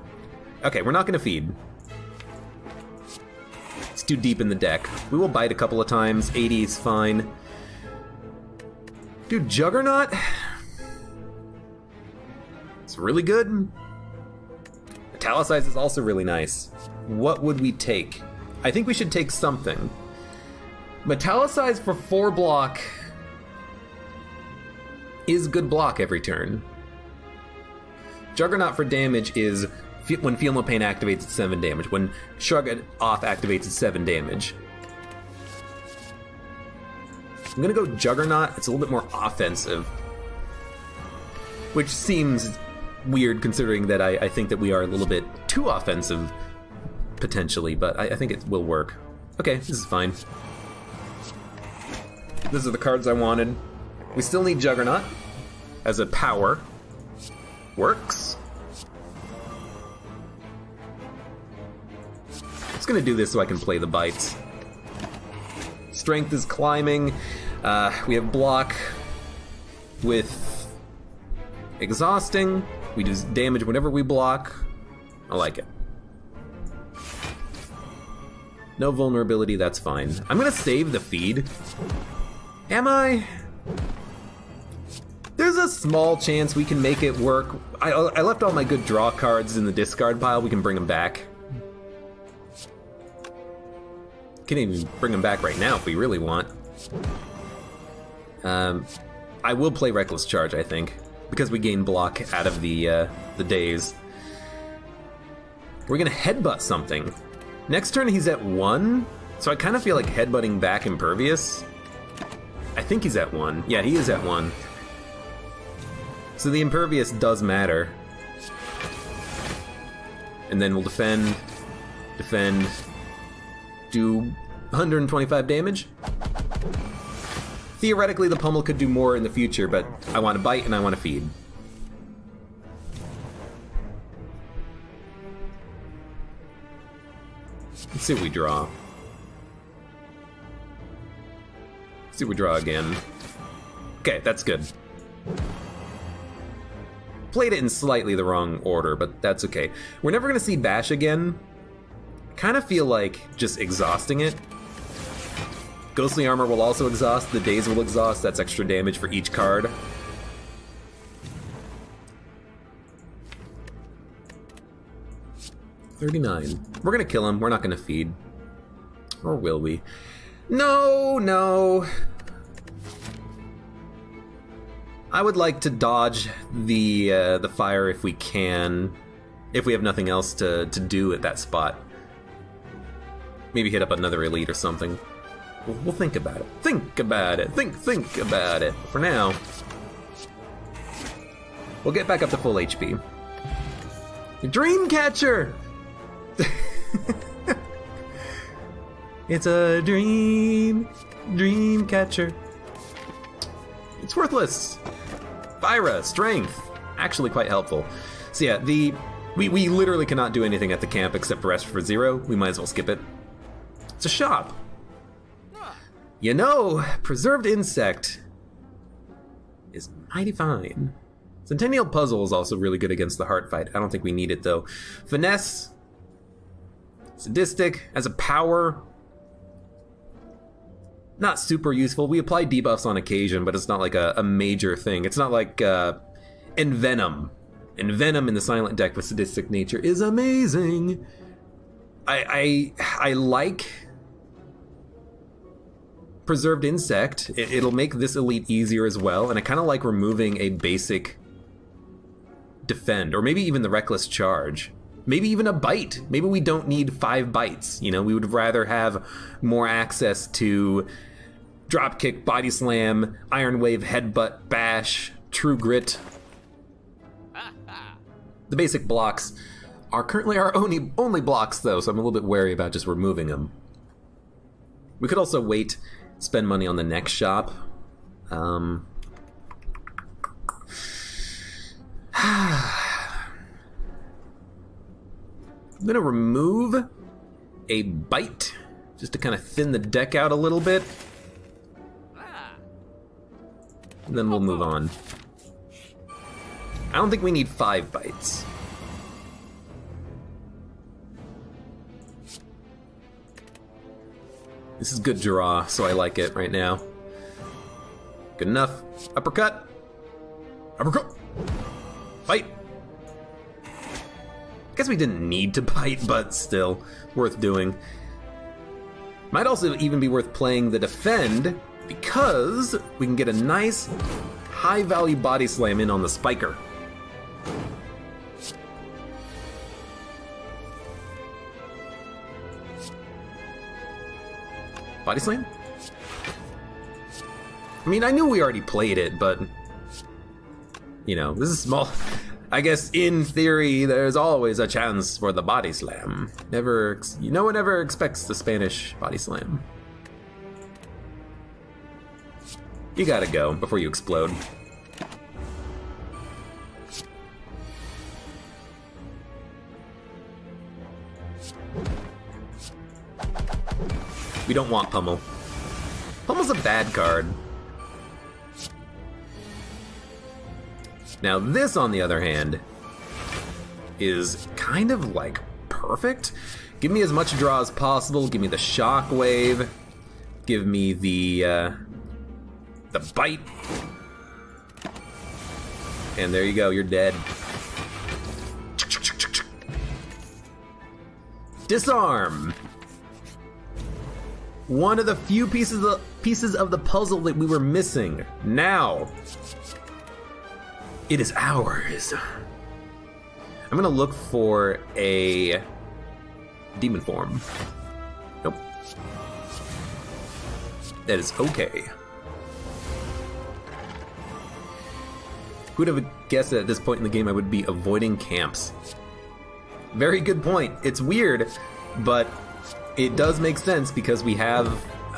Okay, we're not gonna feed. It's too deep in the deck. We will bite a couple of times. 80 is fine. Dude, Juggernaut? It's really good. Italicize is also really nice. What would we take? I think we should take something. Metallicize for 4 block is good block every turn. Juggernaut for damage is when Feel No Pain activates at 7 damage. When Shrug It Off activates at 7 damage. I'm gonna go Juggernaut. It's a little bit more offensive. Which seems weird considering that I think that we are a little bit too offensive, potentially, but I think it will work. Okay, this is fine. These are the cards I wanted. We still need Juggernaut as a power. Works. Just gonna do this so I can play the bites. Strength is climbing. We have block with exhausting. We do damage whenever we block. I like it. No vulnerability, that's fine. I'm gonna save the feed. Am I? There's a small chance we can make it work. I left all my good draw cards in the discard pile. We can bring them back. Can even bring them back right now if we really want. I will play Reckless Charge, I think, because we gain block out of the daze. We're gonna headbutt something. Next turn he's at 1, so I kind of feel like headbutting back Impervious. I think he's at 1. Yeah, he is at 1. So the Impervious does matter. And then we'll defend, do 125 damage. Theoretically, the Pommel could do more in the future, but I want to bite and I want to feed. Let's see what we draw. Let's see what we draw again. Okay, that's good. Played it in slightly the wrong order, but that's okay. We're never gonna see Bash again. Kind of feel like just exhausting it. Ghostly Armor will also exhaust, the Daze will exhaust, that's extra damage for each card. $39. We're gonna kill him, we're not gonna feed. Or will we? No, no. I would like to dodge the fire if we can. If we have nothing else to do at that spot. Maybe hit up another elite or something. We'll think about it. Think about it. Think about it. For now, we'll get back up to full HP. Dreamcatcher! It's a dreamcatcher. It's worthless. Fira, strength, actually quite helpful. So yeah, we literally cannot do anything at the camp except rest for 0. We might as well skip it. It's a shop. You know, Preserved Insect is mighty fine. Centennial Puzzle is also really good against the Heart Fight. I don't think we need it though. Finesse, Sadistic, as a power, not super useful. We apply debuffs on occasion, but it's not like a major thing. It's not like Envenom. And Venom in the Silent deck with Sadistic Nature is amazing. I like Preserved Insect. It'll make this elite easier as well, and I kind of like removing a basic Defend, or maybe even the Reckless Charge. Maybe even a Bite. Maybe we don't need 5 bites. You know, we would rather have more access to Dropkick, Body Slam, Iron Wave, Headbutt, Bash, True Grit. The basic blocks are currently our only blocks, though, so I'm a little bit wary about just removing them. We could also wait, spend money on the next shop. I'm gonna remove a Bite, just to kind of thin the deck out a little bit. And then we'll move on. I don't think we need 5 bites. This is good draw, so I like it right now. Good enough. Uppercut. Uppercut. Bite. I guess we didn't need to bite, but still, worth doing. Might also even be worth playing the Defend, because we can get a nice high-value Body Slam in on the Spiker. Body Slam? I mean, I knew we already played it, but you know, this is small. I guess in theory, there's always a chance for the Body Slam. No one ever expects the Spanish Body Slam. You gotta go before you explode. We don't want Pommel. Pommel's a bad card. Now this, on the other hand, is kind of like perfect. Give me as much draw as possible. Give me the Shockwave. Give me the Bite. And there you go, you're dead. Disarm. One of the few pieces of the puzzle that we were missing. Now, it is ours. I'm gonna look for a demon form. Nope. That is okay. Who'd have guessed that at this point in the game I would be avoiding camps? Very good point. It's weird, but it does make sense because we have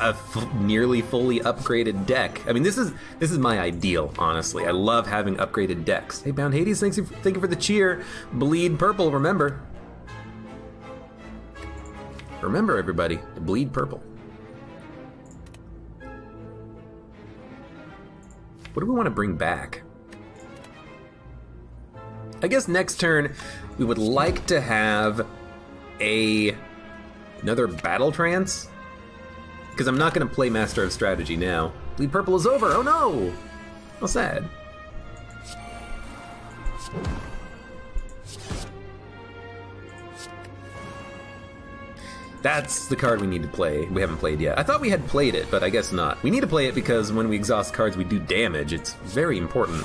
a nearly fully upgraded deck. I mean, this is my ideal, honestly. I love having upgraded decks. Hey, Bound Hades, thank you for the cheer. Bleed purple, remember. Remember, everybody, to bleed purple. What do we want to bring back? I guess next turn, we would like to have another Battle Trance, because I'm not going to play Master of Strategy now. Bleed Purple is over, oh no! How sad. That's the card we need to play. We haven't played yet. I thought we had played it, but I guess not. We need to play it because when we exhaust cards, we do damage. It's very important.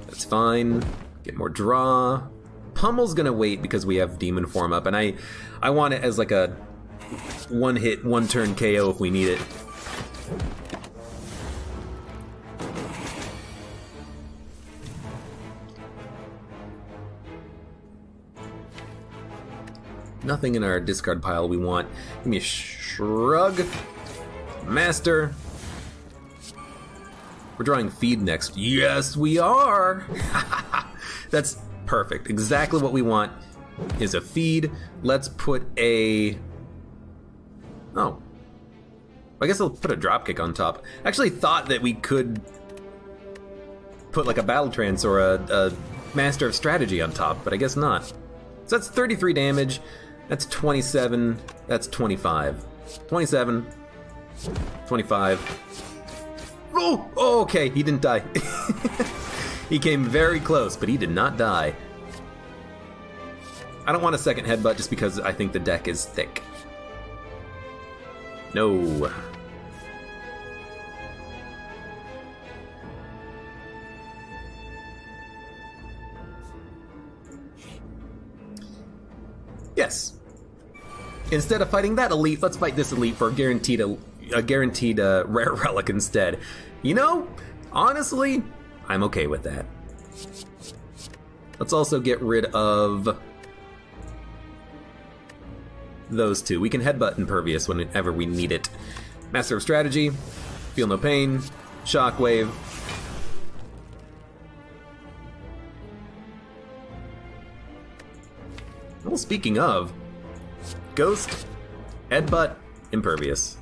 That's fine. Get more draw. Pommel's gonna wait because we have Demon Form up, and I want it as like a one-hit, one-turn KO if we need it. Nothing in our discard pile we want. Give me a Shrug. Master. We're drawing Feed next. Yes, we are! That's perfect. Exactly what we want is a Feed. Let's put a... Oh. I guess I'll put a Dropkick on top. I actually thought that we could put like a Battle Trance or a Master of Strategy on top, but I guess not. So that's 33 damage. That's 27. That's 25. 27. 25. Oh, oh, okay, he didn't die. He came very close, but he did not die. I don't want a second headbutt just because I think the deck is thick. No. Yes. Instead of fighting that elite, let's fight this elite for a guaranteed rare relic instead. You know, honestly, I'm okay with that. Let's also get rid of those two. We can headbutt Impervious whenever we need it. Master of Strategy, Feel No Pain, Shockwave. Well, speaking of, Ghost, Headbutt, Impervious.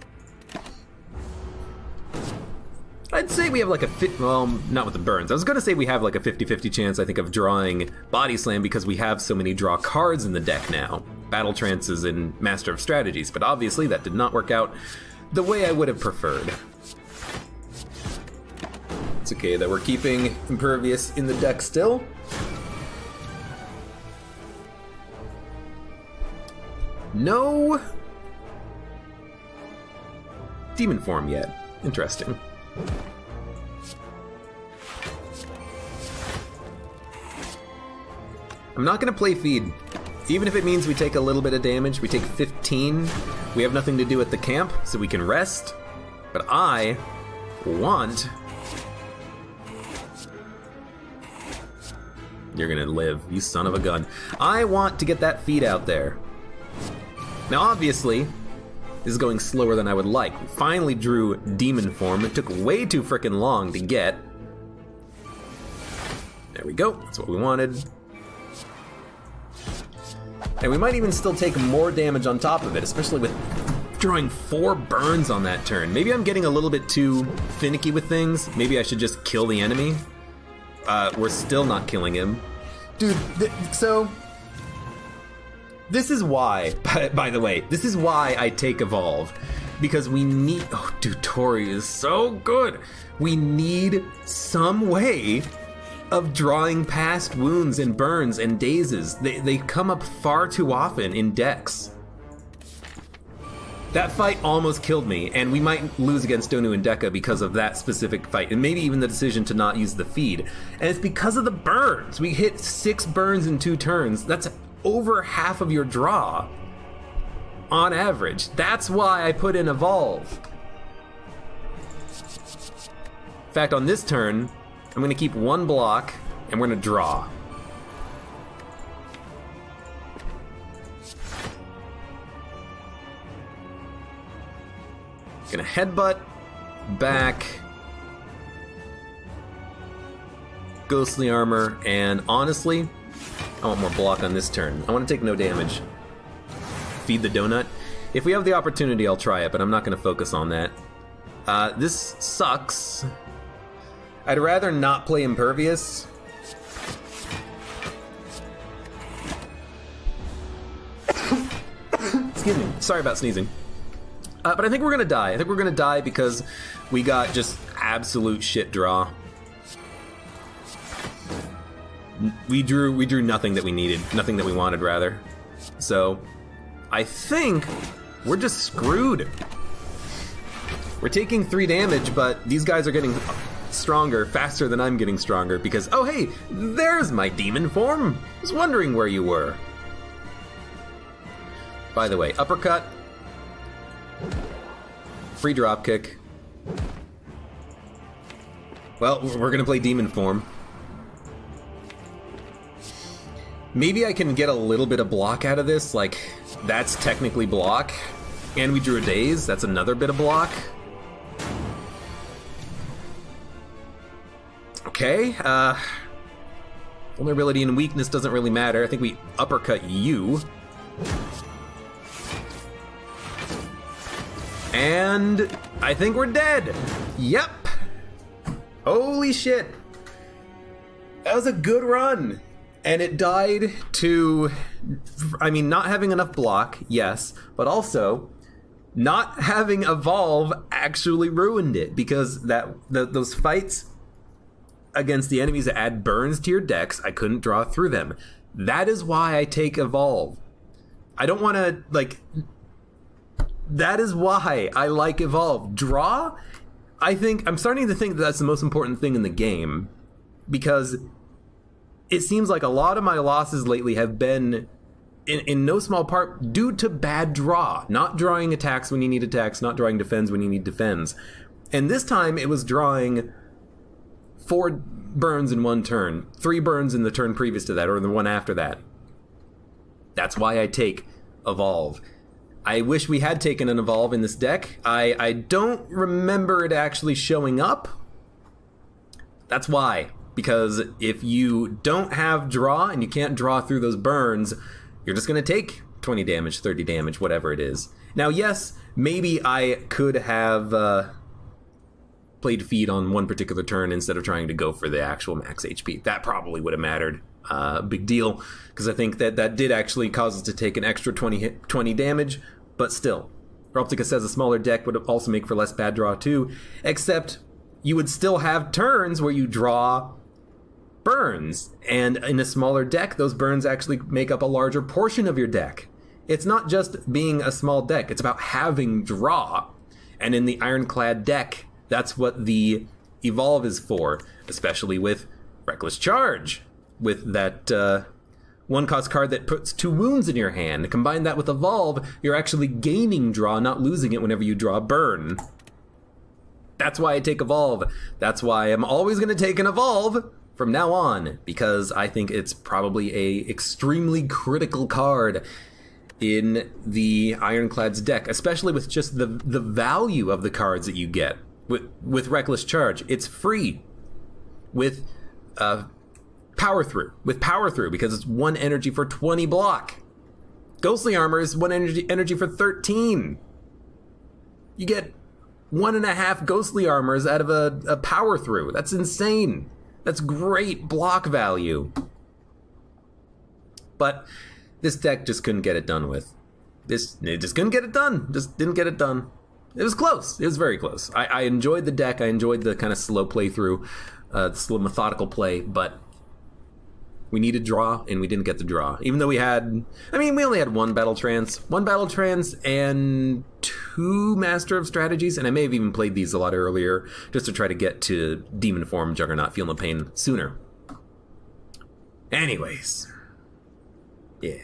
I'd say we have like a well, not with the burns. I was gonna say we have like a 50-50 chance, I think, of drawing Body Slam because we have so many draw cards in the deck now. Battle Trances and Master of Strategies, but obviously that did not work out the way I would have preferred. It's okay that we're keeping Impervious in the deck still. No demon form yet. Interesting. I'm not gonna play feed. Even if it means we take a little bit of damage, we take 15. We have nothing to do at the camp, so we can rest. But I want... You're gonna live, you son of a gun. I want to get that feed out there. Now obviously, this is going slower than I would like. We finally drew demon form. It took way too frickin' long to get. There we go, that's what we wanted. And we might even still take more damage on top of it, especially with drawing 4 burns on that turn. Maybe I'm getting a little bit too finicky with things. Maybe I should just kill the enemy. We're still not killing him. Dude, so... This is why, by the way, this is why I take Evolve. Because we need... Oh, dude, Tori is so good! We need some way of drawing past wounds and burns and dazes. They come up far too often in decks. That fight almost killed me, and we might lose against Donu and Deka because of that specific fight, and maybe even the decision to not use the feed. And it's because of the burns. We hit 6 burns in 2 turns. That's over half of your draw, on average. That's why I put in Evolve. In fact, on this turn, I'm gonna keep 1 block, and we're gonna draw. Gonna headbutt, back, ghostly armor, and honestly, I want more block on this turn. I want to take no damage. Feed the donut. If we have the opportunity, I'll try it, but I'm not gonna focus on that. This sucks. I'd rather not play Impervious. Excuse me. Sorry about sneezing. But I think we're gonna die. I think we're gonna die because we got just absolute shit draw. We drew nothing that we needed, nothing that we wanted, rather. So, I think we're just screwed. We're taking 3 damage, but these guys are getting stronger faster than I'm getting stronger because, oh hey, there's my demon form. I was wondering where you were. By the way, uppercut. Free drop kick. Well, we're gonna play demon form. Maybe I can get a little bit of block out of this, like, that's technically block. And we drew a daze, that's another bit of block. Okay, vulnerability and weakness doesn't really matter. I think we uppercut you. And I think we're dead. Yep. Holy shit. That was a good run. And it died to, I mean, not having enough block, yes, but also not having Evolve actually ruined it, because those fights against the enemies that add burns to your decks, I couldn't draw through them. That is why I take Evolve. I don't want to, like... That is why I like Evolve. Draw? I'm starting to think that that's the most important thing in the game, because it seems like a lot of my losses lately have been, in no small part, due to bad draw. Not drawing attacks when you need attacks, not drawing defends when you need defends. And this time it was drawing 4 burns in one turn, 3 burns in the turn previous to that, or the one after that. That's why I take Evolve. I wish we had taken an Evolve in this deck. I don't remember it actually showing up. That's why. Because if you don't have draw and you can't draw through those burns, you're just going to take 20 damage, 30 damage, whatever it is. Now, yes, maybe I could have played feed on one particular turn instead of trying to go for the actual max HP. That probably would have mattered. Big deal, because I think that did actually cause us to take an extra 20 damage, but still. Roptica says a smaller deck would also make for less bad draw too, except you would still have turns where you draw burns, and in a smaller deck, those burns actually make up a larger portion of your deck. It's not just being a small deck, it's about having draw, and in the Ironclad deck, that's what the Evolve is for, especially with Reckless Charge. With that 1-cost card that puts 2 wounds in your hand. Combine that with Evolve, you're actually gaining draw, not losing it whenever you draw a burn. That's why I take Evolve. That's why I'm always going to take an Evolve from now on, because I think it's probably a extremely critical card in the Ironclad's deck, especially with just the value of the cards that you get. With Reckless Charge, it's free. With Power Through, because it's 1 energy for 20 block. Ghostly Armor is 1 energy for 13. You get 1.5 Ghostly Armors out of a Power Through. That's insane. That's great block value. But this deck just couldn't get it done with. It just couldn't get it done. Just didn't get it done. It was close. It was very close. I enjoyed the deck. I enjoyed the kind of slow playthrough, the slow methodical play, but we needed draw, and we didn't get the draw. Even though we only had 1 Battle Trance. 1 Battle Trance and 2 Master of Strategies, and I may have even played these a lot earlier, just to try to get to Demon Form, Juggernaut, Feel No Pain sooner. Anyways. Yeah.